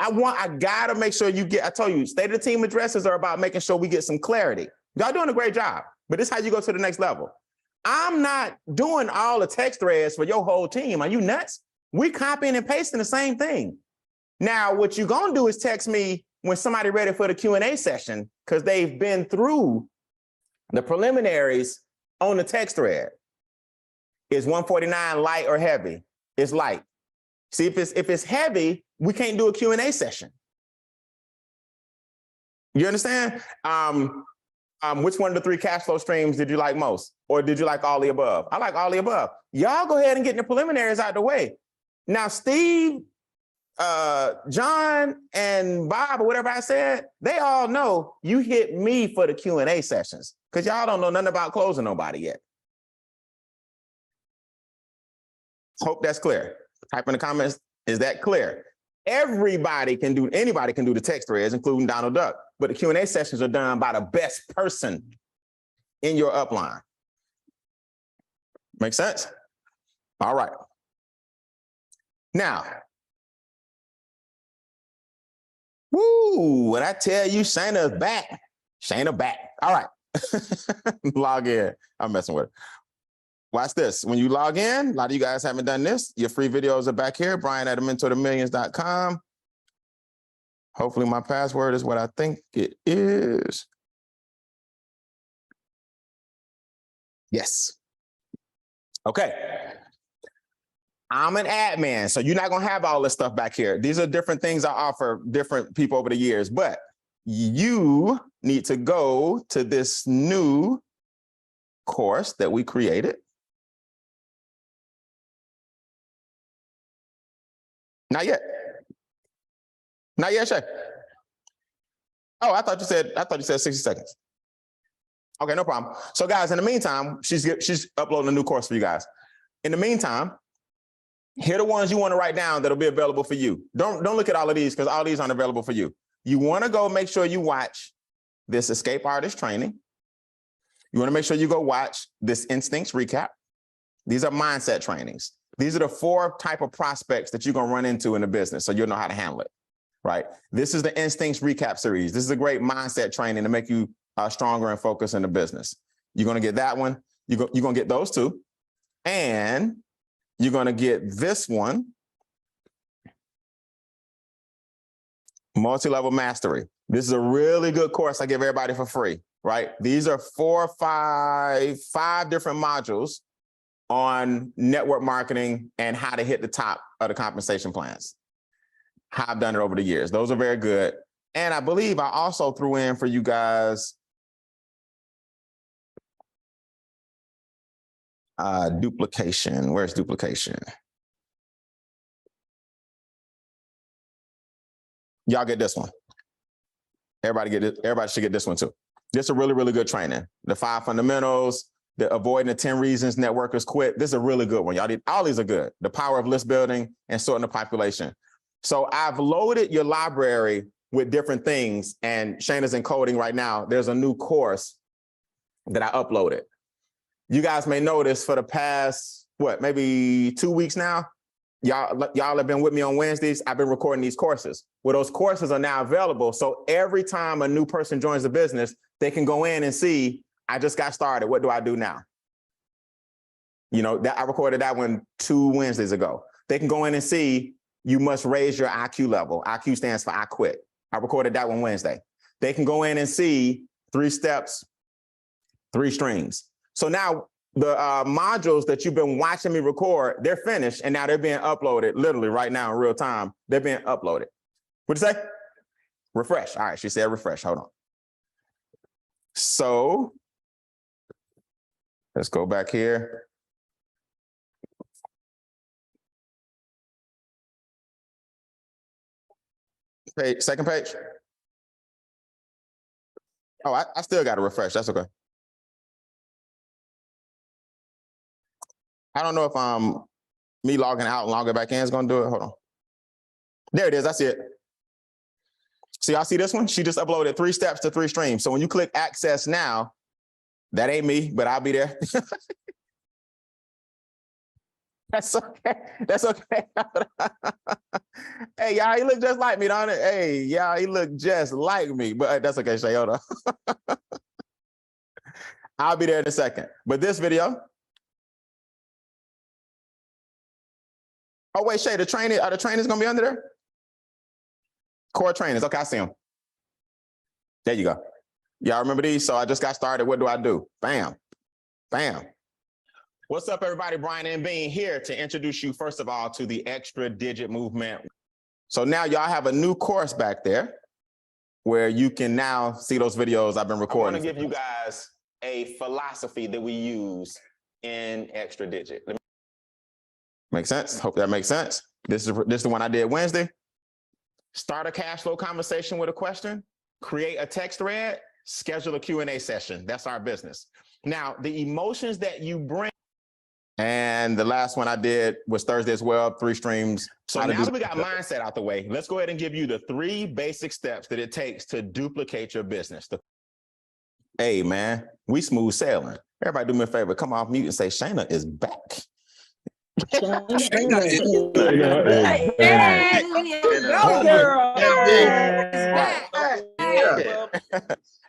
I gotta make sure you get, I told you, state of the team addresses are about making sure we get some clarity. Y'all doing a great job, but this is how you go to the next level. I'm not doing all the text threads for your whole team. Are you nuts? We copying and pasting the same thing. Now, what you're gonna do is text me when somebody ready for the Q&A session because they've been through the preliminaries on the text thread. Is 149 light or heavy? It's light. See, if it's heavy, we can't do a Q&A session. You understand? Which one of the 3 cash flow streams did you like most? Or did you like all the above? I like all the above. Y'all go ahead and get the preliminaries out of the way. Now, Steve, John, and Bob, or whatever I said, they all know you hit me for the Q&A sessions because y'all don't know nothing about closing nobody yet. Hope that's clear. Type in the comments, is that clear? Anybody can do the text threads, including Donald Duck, but the Q&A sessions are done by the best person in your upline. Make sense? All right. Now, woo, when I tell you Shayna's back, Shayna back. All right. Log in. I'm messing with it. Watch this. When you log in, a lot of you guys haven't done this. Your free videos are back here. Brian at mentortomillions.com. Hopefully my password is what I think it is. Yes. Okay. I'm an admin, so you're not going to have all this stuff back here. These are different things I offer different people over the years, but you need to go to this new course that we created. Not yet. Not yet, Shay. Oh, I thought you said 60 seconds. Okay, no problem. So guys, in the meantime, she's uploading a new course for you guys. In the meantime, here are the ones you want to write down that'll be available for you. Don't look at all of these because all these aren't available for you. You want to go make sure you watch this Escape Artist training. You want to make sure you go watch this Instincts recap. These are mindset trainings. These are the 4 type of prospects that you're going to run into in the business, so you'll know how to handle it, right? This is the Instincts recap series. This is a great mindset training to make you stronger and focused in the business. You're going to get that one. You're going to get those 2. And you're going to get this one, Multi-Level Mastery. This is a really good course I give everybody for free, right? These are 4 or 5 different modules on network marketing and how to hit the top of the compensation plans. How I've done it over the years. Those are very good. And I believe I also threw in for you guys duplication. Where's duplication? Y'all get this one. Everybody get it. Everybody should get this one too. This is a really, really good training. The 5 fundamentals, the avoiding the 10 reasons networkers quit. This is a really good one. Y'all did, all these are good. The power of list building and sorting the population. So I've loaded your library with different things, and Shayna's encoding right now. There's a new course that I uploaded. You guys may notice for the past, maybe 2 weeks now, y'all have been with me on Wednesdays. I've been recording these courses. Well, those courses are now available. So every time a new person joins the business, they can go in and see, I just got started. What do I do now? You know, that I recorded that one 2 Wednesdays ago. They can go in and see, you must raise your IQ level. IQ stands for I quit. I recorded that one Wednesday. They can go in and see 3 steps, 3 streams. So now the modules that you've been watching me record, they're finished, and now they're being uploaded literally right now in real time. They're being uploaded. What'd you say? Refresh. All right, she said refresh. Hold on. So let's go back here. Page, second page. Oh, I still got to refresh. That's okay. I don't know if me logging out and logging back in is going to do it. Hold on. There it is. I see it. See, y'all see this one? She just uploaded 3 steps to 3 streams. So when you click access now, that ain't me, but I'll be there. That's okay. That's okay. Hey, y'all, he look just like me, don't it? Hey, y'all, he look just like me, but that's okay, Shay, hold on. I'll be there in a second. But this video. Oh, wait, Shay, are the trainers gonna be under there? Core trainers, okay, I see them. There you go. Y'all remember these? So I just got started, what do I do? Bam, bam. What's up, everybody? Brian and Bean here to introduce you, first of all, to the Extra Digit Movement. So now y'all have a new course back there. where you can now see those videos I've been recording. I want to give you guys a philosophy that we use in Extra Digit. Make sense? Hope that makes sense. This is the one I did Wednesday. Start a cash flow conversation with a question, create a text thread, schedule a Q&A session. That's our business. Now, the emotions that you bring, and the last one I did was Thursday as well, 3 streams. So now that we got mindset out the way, let's go ahead and give you the 3 basic steps that it takes to duplicate your business. Hey, man, we smooth sailing. Everybody do me a favor, come off mute and say, Shayna is back.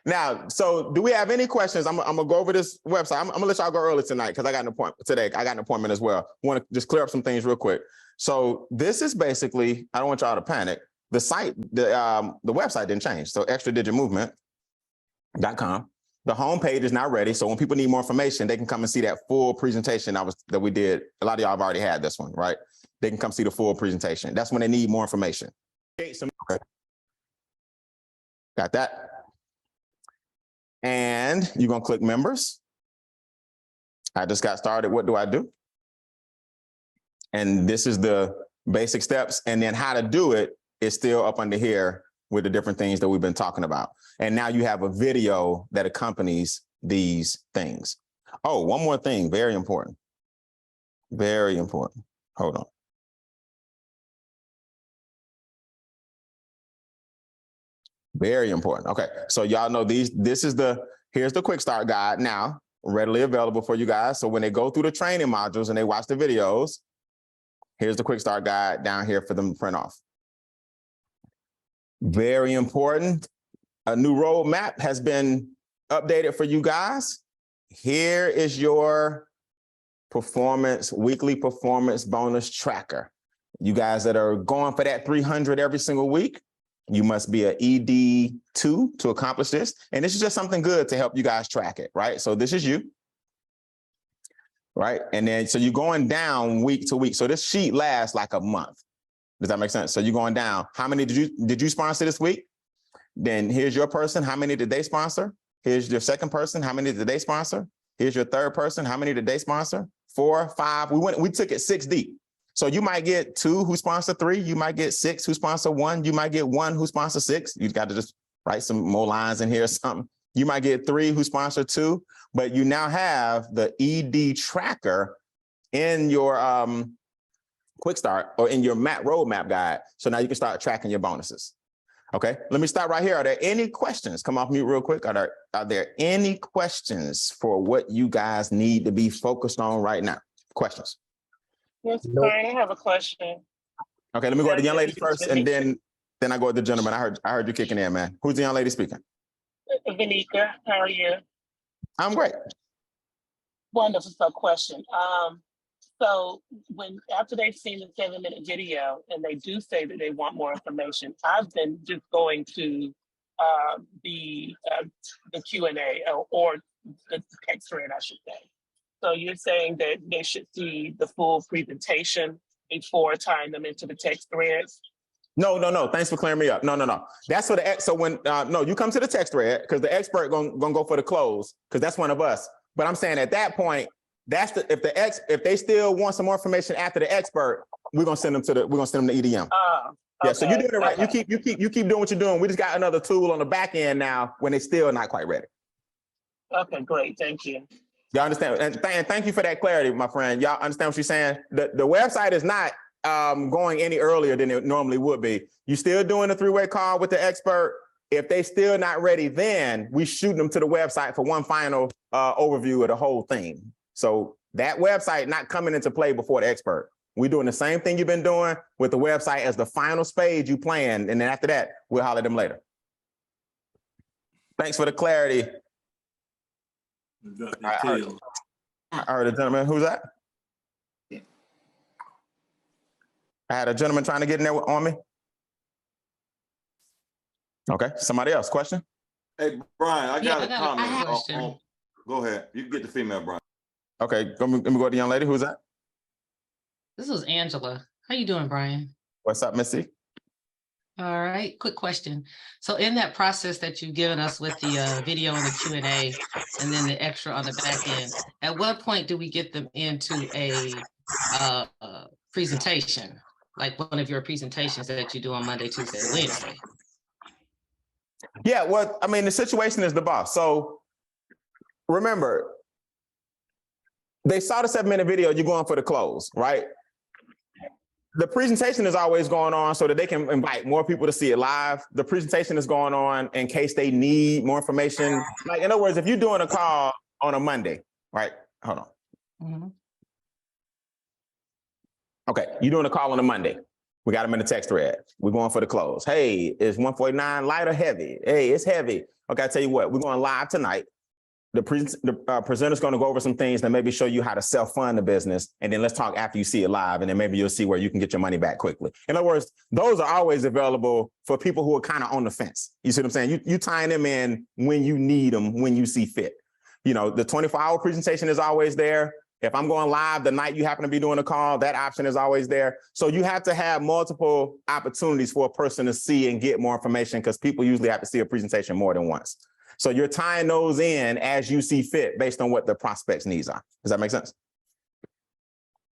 Now, so do we have any questions? I'm gonna go over this website. I'm gonna let y'all go early tonight because I got an appointment today. I got an appointment as well. Want to just clear up some things real quick. So this is basically, I don't want y'all to panic. The site, the website didn't change. So extradigitmovement.com. The homepage is now ready. So when people need more information, they can come and see that full presentation that we did. A lot of y'all have already had this one, right? They can come see the full presentation. That's when they need more information. Got that? And you're gonna click members. I just got started. What do I do? And this is the basic steps. And then how to do it is still up under here with the different things that we've been talking about. And now you have a video that accompanies these things. Oh, one more thing, very important. Very important. Hold on. Very important. Okay, so y'all know here's the quick start guide now, readily available for you guys. So when they go through the training modules and they watch the videos, here's the quick start guide down here for them to print off. Very important. A new roadmap has been updated for you guys. Here is your weekly performance bonus tracker. You guys that are going for that 300 every single week, you must be an ED2 to accomplish this. And this is just something good to help you guys track it, right? So this is you, right? And then, so you're going down week to week. So this sheet lasts like a month. Does that make sense? So you're going down. How many did you sponsor this week? Then here's your person. How many did they sponsor? Here's your second person. How many did they sponsor? Here's your third person. How many did they sponsor? 4, 5. We took it 6 deep. So you might get 2 who sponsor 3. You might get 6 who sponsor 1. You might get 1 who sponsor 6. You've got to just write some more lines in here or something. You might get 3 who sponsor 2, but you now have the ED tracker in your quick start or in your roadmap guide. So now you can start tracking your bonuses. Okay, let me start right here. Are there any questions? Come off mute real quick. Are there any questions for what you guys need to be focused on right now? Questions?
Yes, Brian, I have a question.
Okay, let me go to the young lady first, and then I go to the gentleman. I heard you kicking in, man. Who's the young lady speaking?
Vanika, how are you?
I'm great.
Wonderful. So question. So after they've seen the 7-minute video and they do say that they want more information, I've been just going to the Q&A or the text thread, I should say. So you're saying that they should see the full presentation before tying them into the text threads?
No. Thanks for clearing me up. No. That's for the so when no, you come to the text thread because the expert gonna go for the close because that's one of us. But I'm saying at that point, that's if they still want some more information after the expert, we're gonna send them to EDM. Okay, yeah, so you're doing it right. Okay. You keep doing what you're doing. We just got another tool on the back end now when they're still not quite ready.
Okay, great. Thank you.
Y'all understand? And thank you for that clarity, my friend. Y'all understand what she's saying? The website is not going any earlier than it normally would be. You still doing a 3-way call with the expert. If they still not ready, then we shoot them to the website for one final overview of the whole thing. So that website not coming into play before the expert. We're doing the same thing you've been doing with the website as the final spade you plan. And then after that, we'll holler at them later. Thanks for the clarity. I heard a gentleman. Who's that? I had a gentleman trying to get in there on me. Okay, somebody else. Question?
Hey, Brian, I got a comment.
I have a question.
Go ahead. You can get the female, Brian.
Okay, let me go to the young lady. Who's that?
This is Angela. How you doing, Brian?
What's up, Missy?
All right, quick question. So in that process that you've given us with the video and the Q&A, and then the extra on the back end, at what point do we get them into a presentation, like one of your presentations that you do on Monday, Tuesday, Wednesday?
Yeah, well, I mean, the situation is the boss. So remember, they saw the 7-minute video, you're going for the close, right? The presentation is always going on so that they can invite more people to see it live. The presentation is going on in case they need more information. Like, in other words, if you're doing a call on a Monday, right? Hold on.
Mm-hmm.
Okay, you're doing a call on a Monday. We got them in the text thread. We're going for the close. Hey, is 149 light or heavy? Hey, it's heavy. Okay, I tell you what, we're going live tonight. The presenter's going to go over some things that maybe show you how to self-fund the business. And then let's talk after you see it live. And then maybe you'll see where you can get your money back quickly. In other words, those are always available for people who are kind of on the fence. You see what I'm saying? You tying them in when you need them, when you see fit. You know, the 24-hour presentation is always there. If I'm going live the night you happen to be doing a call, that option is always there. So you have to have multiple opportunities for a person to see and get more information, because people usually have to see a presentation more than once. So you're tying those in as you see fit based on what the prospect's needs are. Does that make sense?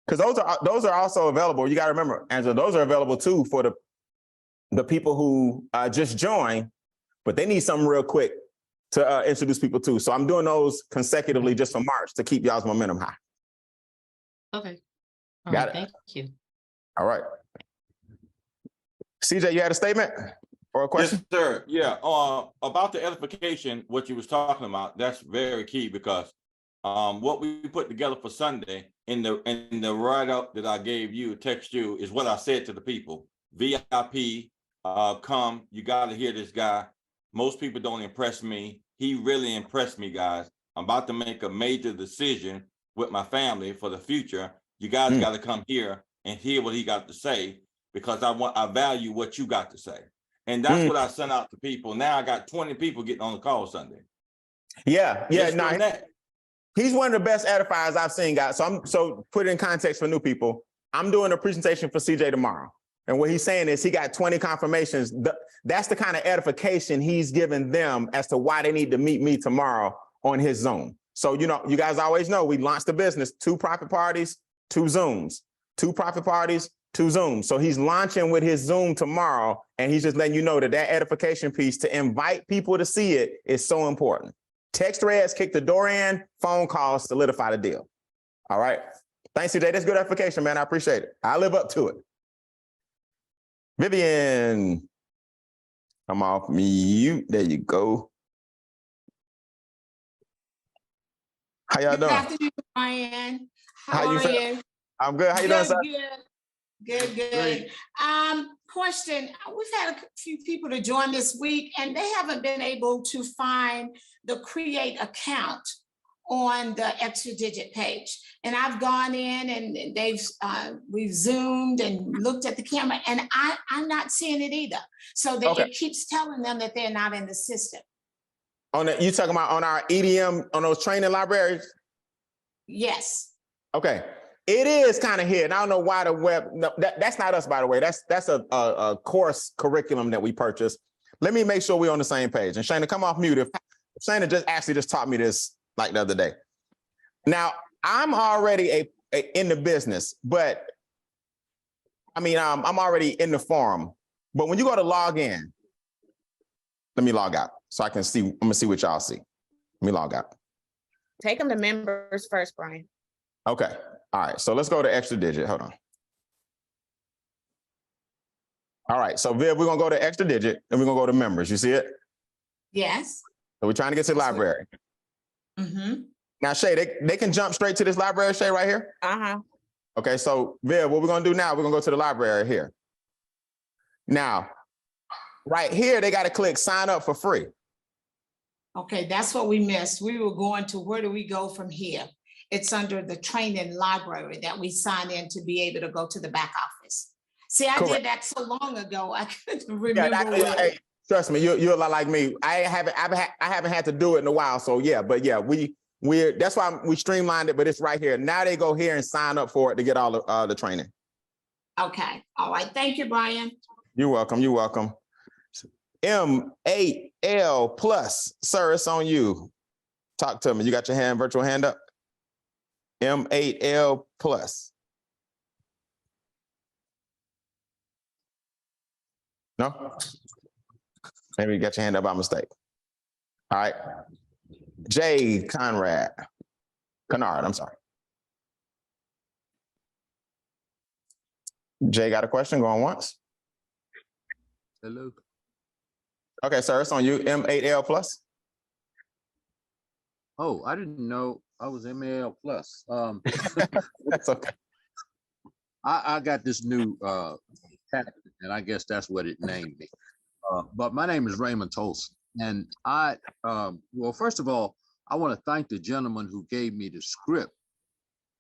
Because those are also available. You got to remember, Angela, those are available too for the people who just joined, but they need something real quick to introduce people to. So I'm doing those consecutively just for March to keep y'all's momentum high.
Okay. All
Got
right,
it.
thank you.
All right. CJ, you had a statement or a question?
Yes, sir. Yeah. About the edification, what you was talking about, that's very key, because what we put together for Sunday in the write-up that I gave you, text you, is what I said to the people. VIP, come, you got to hear this guy. Most people don't impress me. He really impressed me, guys. I'm about to make a major decision with my family for the future. You guys got to come here and hear what he got to say, because I value what you got to say. And that's what I sent out to people. Now I got 20 people getting on the call Sunday.
Yeah. No, he's one of the best edifiers I've seen, guys. So put it in context for new people. I'm doing a presentation for CJ tomorrow. And what he's saying is he got 20 confirmations. That's the kind of edification he's giving them as to why they need to meet me tomorrow on his Zoom. So, you know, you guys always know we launched the business, 2 profit parties, 2 Zooms, 2 profit parties, 2 Zooms. So he's launching with his Zoom tomorrow, and he's just letting you know that edification piece to invite people to see it is so important. Text threads, kick the door in, phone calls, solidify the deal. All right. Thanks, CJ. That's good edification, man. I appreciate it. I live up to it. Vivian, come off mute. There you go. How y'all doing?
Good afternoon, Brian. How are you?
I'm good. How you doing, sir?
Good. Question. We've had a few people to join this week, and they haven't been able to find the create account on the extra digit page. And I've gone in and we've zoomed and looked at the camera, and I'm not seeing it either. So it keeps telling them that they're not in the system.
You talking about on our EDM, on those training libraries?
Yes.
Okay. It is kind of here. And I don't know why the web, no, that's not us, by the way. That's a course curriculum that we purchased. Let me make sure we're on the same page. And Shana, come off mute. If Shana just taught me this like the other day. Now, I'm already in the business, but I mean, I'm already in the forum. But when you go to log in, let me log out so I can see. I'm gonna see what y'all see. Let me log out.
Take them to members first, Brian.
Okay. All right. So let's go to extra digit. Hold on. All right. So Viv, we're gonna go to extra digit and we're gonna go to members. You see it?
Yes.
So we're trying to get to the library.
Mm-hmm.
Now, Shay, they can jump straight to this library, Shay, right here?
Uh-huh.
Okay. So Viv, what we're gonna do now, we're gonna go to the library here. Now, right here, they got to click sign up for free.
Okay, that's what we missed. We were going to, where do we go from here? It's under the training library that we sign in to be able to go to the back office. See, I did that so long ago, I couldn't remember.
Hey, trust me, you're a lot like me. I haven't had to do it in a while. So yeah, but yeah, we're that's why we streamlined it, but it's right here. Now they go here and sign up for it to get all the training.
Okay, all right. Thank you, Brian.
You're welcome. You're welcome. M8L plus, sir, it's on you. Talk to me. You got your virtual hand up? M8L plus. No? Maybe you got your hand up by mistake. All right. Jay Kennard, I'm sorry. Jay got a question going once.
Hello.
Okay, sir, it's on you. M8L plus.
Oh, I didn't know I was MAL plus.
That's okay.
I got this new patent, and I guess that's what it named me. But my name is Raymond Tolson, and well, first of all, I want to thank the gentleman who gave me the script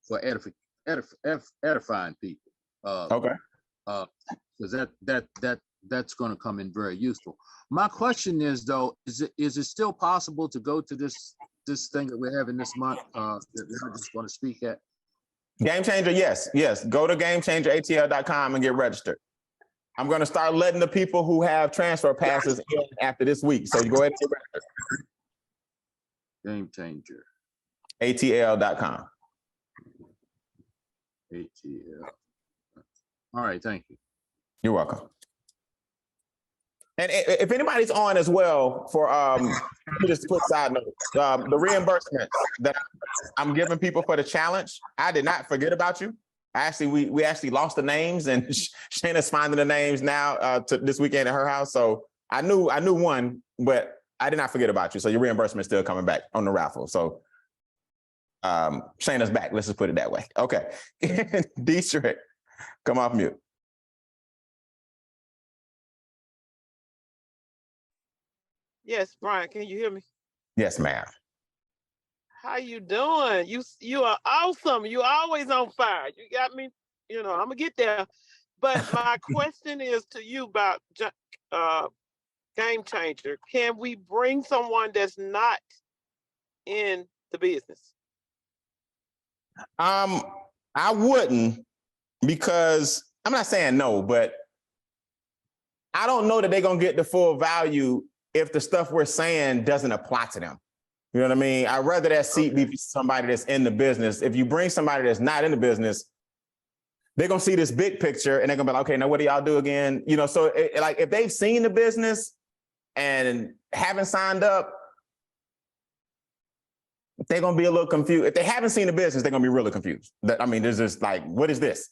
for edifying people.
Okay.
Because that's going to come in very useful. My question is though, is it still possible to go to this thing that we're having this month that I just want to speak at?
Game Changer, yes. Go to GameChangerATL.com and get registered. I'm going to start letting the people who have transfer passes in after this week. So you go ahead and get registered.
GameChangerATL.com.
ATL.
All right, thank you.
You're welcome. And if anybody's on as well for just a quick side note, the reimbursements that I'm giving people for the challenge, I did not forget about you. We actually lost the names, and Shayna's finding the names now to this weekend at her house. So I knew one, but I did not forget about you. So your reimbursement is still coming back on the raffle. So Shayna's back. Let's just put it that way. Okay. D-Strict, come off mute.
Yes, Brian, can you hear me?
Yes, ma'am.
How you doing? You are awesome. You always on fire. You got me, I'm gonna get there. But my question is to you about Game Changer. Can we bring someone that's not in the business?
I wouldn't, because I'm not saying no, but I don't know that they're gonna get the full value if the stuff we're saying doesn't apply to them. You know what I mean? I'd rather that seat be somebody that's in the business. If you bring somebody that's not in the business, they're gonna see this big picture and they're gonna be like, okay, now what do y'all do again? So like if they've seen the business and haven't signed up, they're gonna be a little confused. If they haven't seen the business, they're gonna be really confused. There's just like, what is this?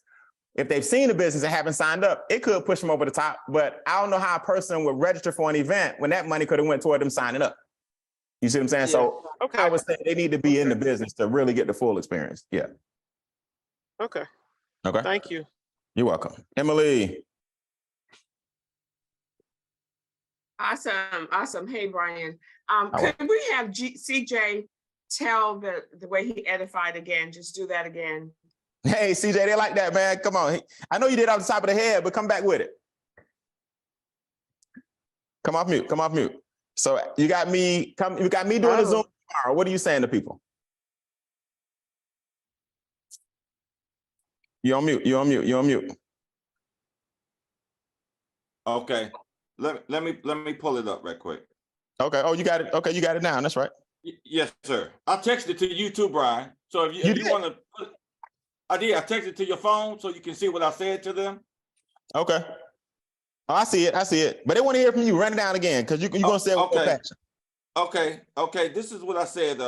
If they've seen the business and haven't signed up, it could push them over the top, but I don't know how a person would register for an event when that money could have went toward them signing up. You see what I'm saying? Yeah. So okay. I would say they need to be in the business to really get the full experience. Yeah.
Okay.
Okay.
Thank you.
You're welcome. Emily.
Awesome. Hey, Brian. Could we have CJ tell the way he edified again? Just do that again.
Hey, CJ, they like that, man. Come on. I know you did off the top of the head, but come back with it. Come off mute. So you got me doing a Zoom tomorrow. What are you saying to people? You're on mute.
Okay. Let me pull it up right quick.
Okay. Oh, you got it. Okay, you got it now. That's right.
Yes, sir. I texted it to you too, Brian. So if you want to I texted it to your phone so you can see what I said to them.
Okay. Oh, I see it. But they want to hear from you. Run it down again, because you're going to say it with more passion.
Okay. This is what I said.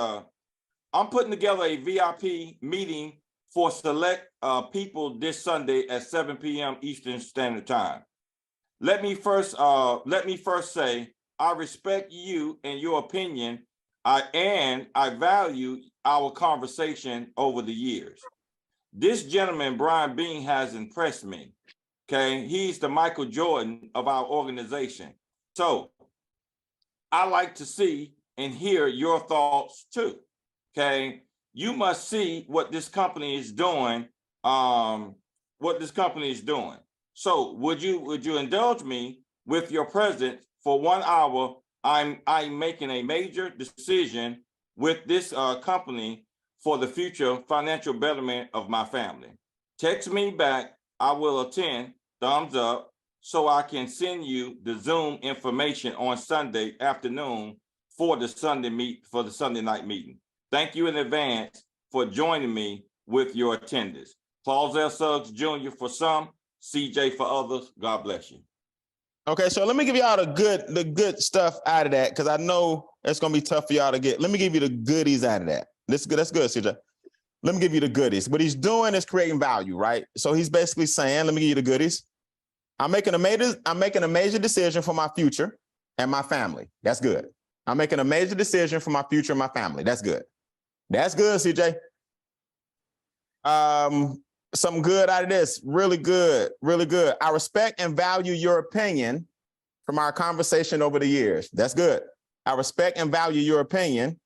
I'm putting together a VIP meeting for select people this Sunday at 7 p.m. Eastern Standard Time. Let me first say I respect you and your opinion, and I value our conversation over the years. This gentleman, Brian Bean, has impressed me. Okay, he's the Michael Jordan of our organization. So I like to see and hear your thoughts too. Okay, you must see what this company is doing. So would you indulge me with your presence for 1 hour? I'm making a major decision with this company for the future financial betterment of my family. Text me back. I will attend. Thumbs up. so I can send you the Zoom information on Sunday afternoon for the Sunday night meeting. Thank you in advance for joining me with your attendance. Paul L. Suggs Jr. for some, CJ for others. God bless you.
Okay, so let me give y'all the good stuff out of that, because I know it's gonna be tough for y'all to get. Let me give you the goodies out of that. That's good, CJ. Let me give you the goodies. What he's doing is creating value, right? So he's basically saying, let me give you the goodies. I'm making a major decision for my future and my family. That's good. I'm making a major decision for my future and my family. That's good. That's good, CJ. Some good out of this. Really good, really good. I respect and value your opinion from our conversation over the years. That's good. I respect and value your opinion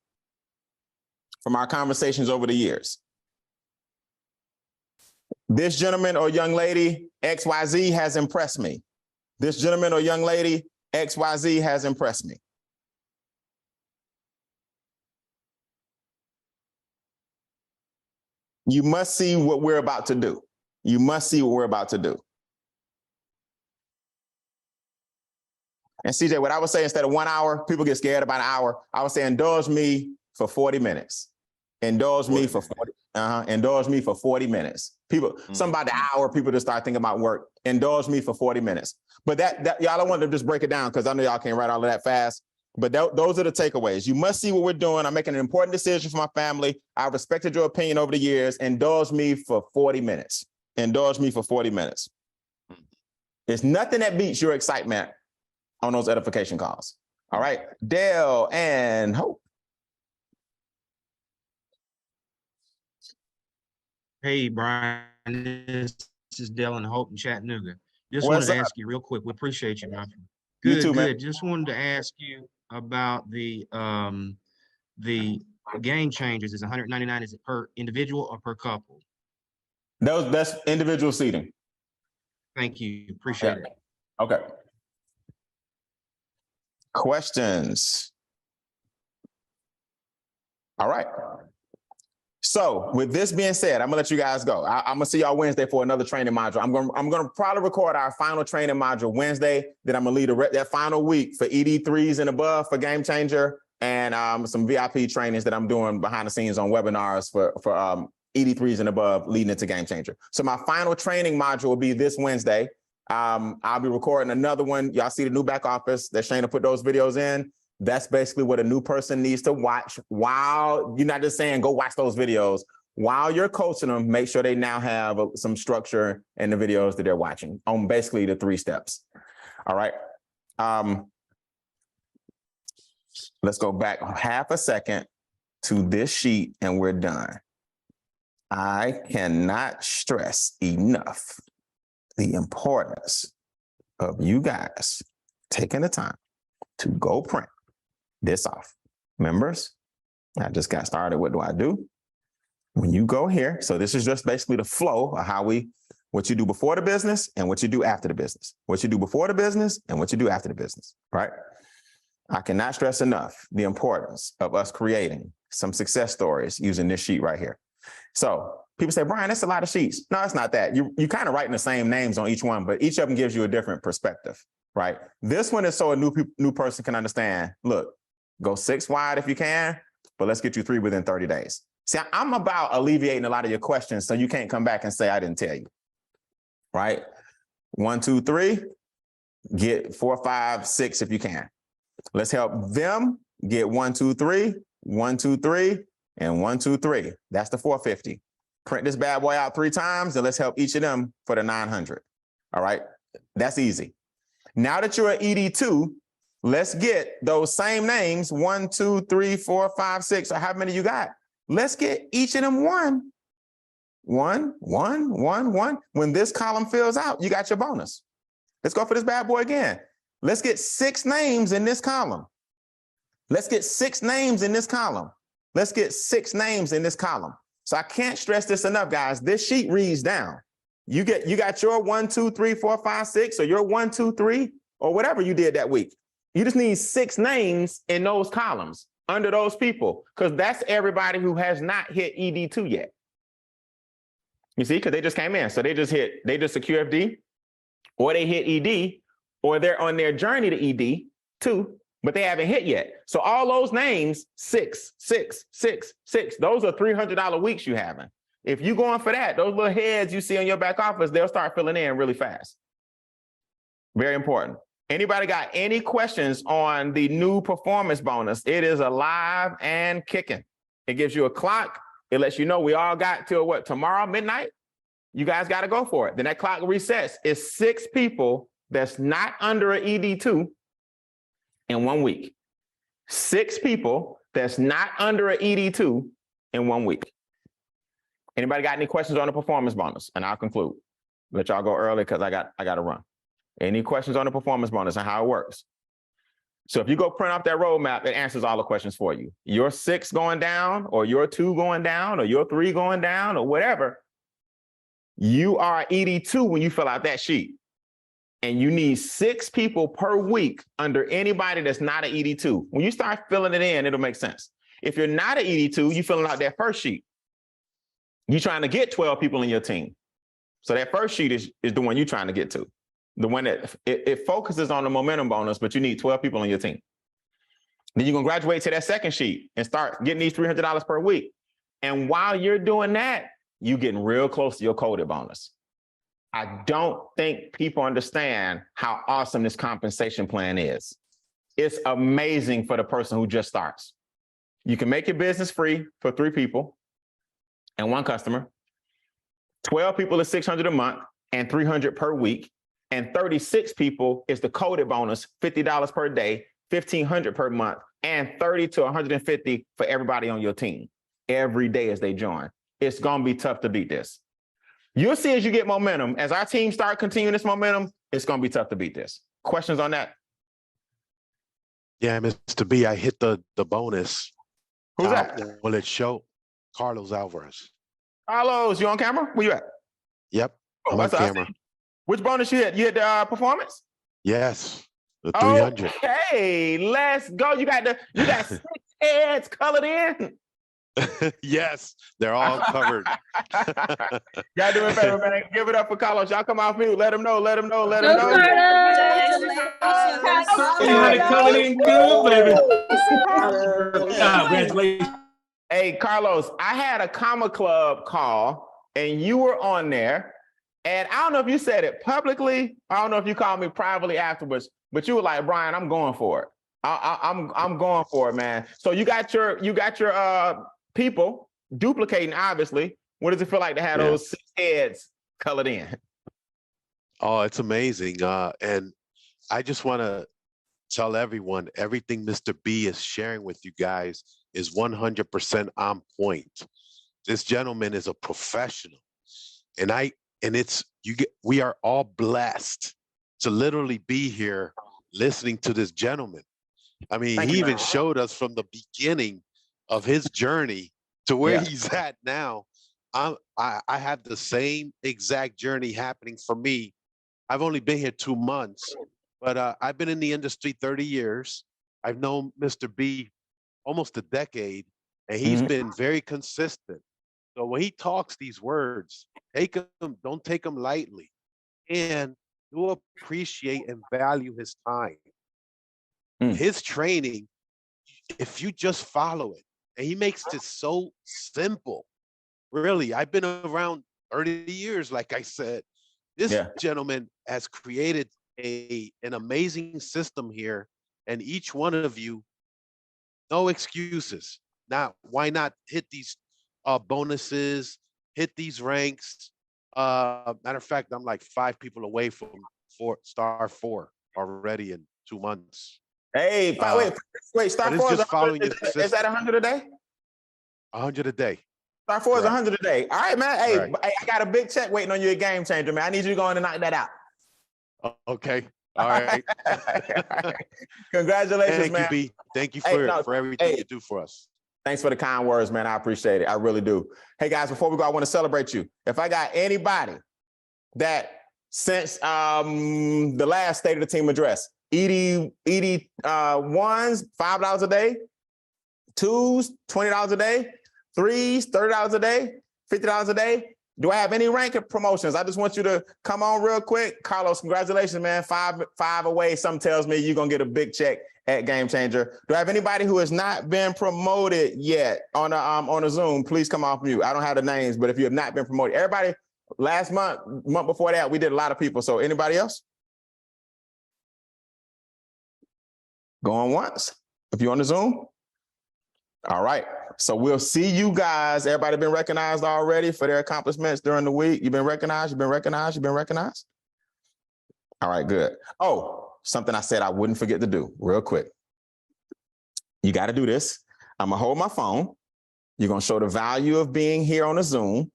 from our conversations over the years. This gentleman or young lady, XYZ, has impressed me. This gentleman or young lady, XYZ, has impressed me. You must see what we're about to do. You must see what we're about to do. And CJ, what I would say, instead of 1 hour, people get scared about an hour. I would say indulge me for 40 minutes. Indulge me for 40. Indulge me for 40 minutes. People, something about the hour, people just start thinking about work. Indulge me for 40 minutes. But that y'all, I want to just break it down because I know y'all can't write all of that fast. But those are the takeaways. You must see what we're doing. I'm making an important decision for my family. I've respected your opinion over the years. Indulge me for 40 minutes. Indulge me for 40 minutes. There's nothing that beats your excitement on those edification calls. All right, Dale and Hope.
Hey, Brian, this is Dale and Hope in Chattanooga. Just wanted to ask you real quick. We appreciate you, man. Good,
you too,
good.
man.
Just wanted to ask you about the game changers. Is $199? Is it per individual or per couple?
That's individual seating.
Thank you. Appreciate it.
Okay. Questions? All right. So with this being said, I'm gonna let you guys go. I'm gonna see y'all Wednesday for another training module. I'm gonna probably record our final training module Wednesday. Then I'm gonna lead that final week for ED3s and above for Game Changer, and some VIP trainings that I'm doing behind the scenes on webinars for ED3s and above leading into Game Changer. So my final training module will be this Wednesday. I'll be recording another one. Y'all see the new back office that Shana put those videos in. That's basically what a new person needs to watch while you're not just saying, go watch those videos. While you're coaching them, make sure they now have some structure in the videos that they're watching on basically the 3 steps. All right. Let's go back half a second to this sheet and we're done. I cannot stress enough the importance of you guys taking the time to go print this off. Members, I just got started. What do I do? When you go here, so this is just basically the flow of what you do before the business and what you do after the business. What you do before the business and what you do after the business, right? I cannot stress enough the importance of us creating some success stories using this sheet right here. So people say, Brian, that's a lot of sheets. No, it's not that. You kind of writing the same names on each one, but each of them gives you a different perspective, right? This one is so a new person can understand, look, go 6 wide if you can, but let's get you 3 within 30 days. See, I'm about alleviating a lot of your questions so you can't come back and say, I didn't tell you, right? 1, 2, 3, get 4, 5, 6 if you can. Let's help them get 1, 2, 3, 1, 2, 3, and 1, 2, 3. That's the 450. Print this bad boy out 3 times and let's help each of them for the 900. All right, that's easy. Now that you're at ED2, let's get those same names, 1, 2, 3, 4, 5, 6, or how many you got. Let's get each of them 1. 1, 1, 1, 1. When this column fills out, you got your bonus. Let's go for this bad boy again. Let's get 6 names in this column. Let's get 6 names in this column. Let's get 6 names in this column. So I can't stress this enough, guys. This sheet reads down. You got your 1, 2, 3, 4, 5, 6, or your 1, 2, 3, or whatever you did that week. You just need 6 names in those columns under those people, because that's everybody who has not hit ED2 yet. You see, because they just came in. So they just a QFD, or they hit ED, or they're on their journey to ED too, but they haven't hit yet. So all those names, 6, 6, 6, 6, those are $300 weeks you having. If you going for that, those little heads you see on your back office, they'll start filling in really fast. Very important. Anybody got any questions on the new performance bonus? It is alive and kicking. It gives you a clock. It lets you know we all got till what, tomorrow midnight? You guys got to go for it. Then that clock resets. It's 6 people that's not under an ED2 in 1 week. 6 people that's not under an ED2 in 1 week. Anybody got any questions on the performance bonus? And I'll conclude. Let y'all go early because I got to run. Any questions on the performance bonus and how it works? So if you go print off that roadmap, it answers all the questions for you. Your 6 going down, or your 2 going down, or your 3 going down, or whatever. You are ED2 when you fill out that sheet. And you need 6 people per week under anybody that's not an ED2. When you start filling it in, it'll make sense. If you're not an ED2, you're filling out that first sheet. You're trying to get 12 people in your team. So that first sheet is the one you're trying to get to. The one that it focuses on the momentum bonus, but you need 12 people on your team. Then you're gonna graduate to that second sheet and start getting these $300 per week. And while you're doing that, you're getting real close to your coded bonus. I don't think people understand how awesome this compensation plan is. It's amazing for the person who just starts. You can make your business free for 3 people and 1 customer. 12 people is $600 a month and $300 per week. And 36 people is the coded bonus, $50 per day, $1,500 per month, and $30 to $150 for everybody on your team every day as they join. It's gonna be tough to beat this. You'll see as you get momentum, as our team start continuing this momentum, it's gonna be tough to beat this. Questions on that?
Yeah, Mr. B, I hit the bonus.
Who's that?
Will it show? Carlos Alvarez.
Carlos, you on camera? Where you at?
Yep, I'm on camera.
Which bonus you hit? You hit the performance?
Yes, the 300.
Okay, let's go. You got 6 heads colored in.
Yes, they're all covered.
Y'all do me a favor, man. Give it up for Carlos. Y'all come off mute. Let him know. Let him know. Let him know.
Coming in good, baby. Congratulations.
Hey, Carlos, I had a Comma Club call and you were on there. And I don't know if you said it publicly. I don't know if you called me privately afterwards, but you were like, Brian, I'm going for it. I'm going for it, man. So you got your people duplicating, obviously. What does it feel like to have those 6 heads colored in?
Oh, it's amazing. And I just want to tell everyone, everything Mr. B is sharing with you guys is 100% on point. This gentleman is a professional. We are all blessed to literally be here listening to this gentleman. I mean, he even showed us from the beginning of his journey to where he's at now. I have the same exact journey happening for me. I've only been here 2 months, but I've been in the industry 30 years. I've known Mr. B almost a decade, and he's been very consistent. So when he talks these words, don't take them lightly, and do appreciate and value his time. His training, if you just follow it, and he makes it so simple. Really, I've been around 30 years, like I said. This gentleman has created an amazing system here, and each one of you, no excuses. Now, why not hit these bonuses, hit these ranks? Matter of fact, I'm like 5 people away from star 4 already in 2 months.
Hey, wait, star 4 is
following your
system. Is that 100 a day?
100 a day.
Star 4 is 100 a day. All right, man. Hey, I got a big check waiting on you at Game Changer, man. I need you to go in and knock that out.
Okay. All right.
Congratulations, man.
Thank you, B. Thank you for everything you do for us.
Thanks for the kind words, man. I appreciate it. I really do. Hey, guys, before we go, I want to celebrate you. If I got anybody that since the last State of the Team address, ED ones, $5 a day, 2s, $20 a day, 3s, $30 a day, $50 a day, Do I have any ranking promotions? I just want you to come on real quick. Carlos, congratulations, man. Five away. Something tells me you're going to get a big check at Game Changer. Do I have anybody who has not been promoted yet on a Zoom? Please come off mute. I don't have the names, but if you have not been promoted, everybody, last month before that, we did a lot of people. So anybody else? Going once. If you're on the Zoom. All right. So we'll see you guys. Everybody been recognized already for their accomplishments during the week. You've been recognized. You've been recognized. You've been recognized. All right, good. Oh, something I said I wouldn't forget to do real quick. You got to do this. I'm going to hold my phone. You're going to show the value of being here on a Zoom.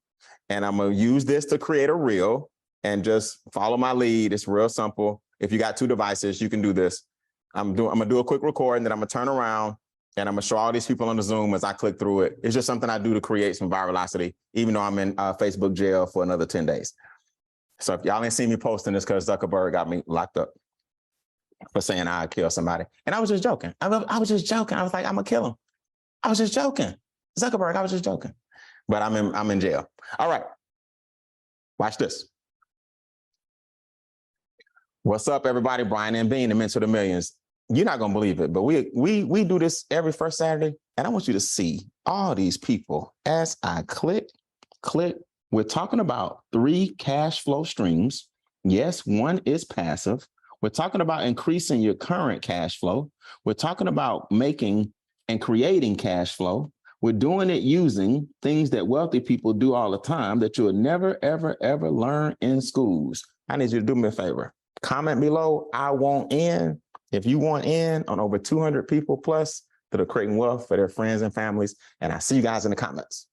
And I'm going to use this to create a reel and just follow my lead. It's real simple. If you got 2 devices, you can do this. I'm going to do a quick record and then I'm going to turn around and I'm going to show all these people on the Zoom as I click through it. It's just something I do to create some virality, even though I'm in Facebook jail for another 10 days. So if y'all ain't seen me posting this because Zuckerberg got me locked up for saying I'd kill somebody. And I was just joking. I was just joking. I was like, I'm going to kill him. I was just joking. Zuckerberg, I was just joking. But I'm in jail. All right. Watch this. What's up, everybody? Brian and Bean, the Mentor to Millions. You're not gonna believe it, but we do this every first Saturday, and I want you to see all these people as I click. We're talking about 3 cash flow streams. Yes, one is passive. We're talking about increasing your current cash flow. We're talking about making and creating cash flow. We're doing it using things that wealthy people do all the time that you'll never, ever, ever learn in schools. I need you to do me a favor. Comment below, I want in. If you want in on over 200 people plus that are creating wealth for their friends and families, and I see you guys in the comments.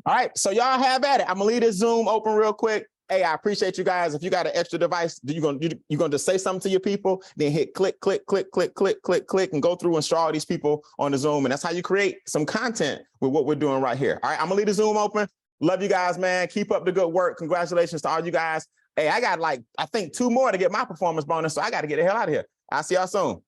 All right, so y'all have at it. I'm gonna leave this Zoom open real quick. Hey, I appreciate you guys. If you got an extra device, you're gonna just say something to your people, then hit click, and go through and show all these people on the Zoom. And that's how you create some content with what we're doing right here. All right, I'm gonna leave the Zoom open. Love you guys, man. Keep up the good work. Congratulations to all you guys. Hey, I got I think 2 more to get my performance bonus, so I got to get the hell out of here. I'll see y'all soon.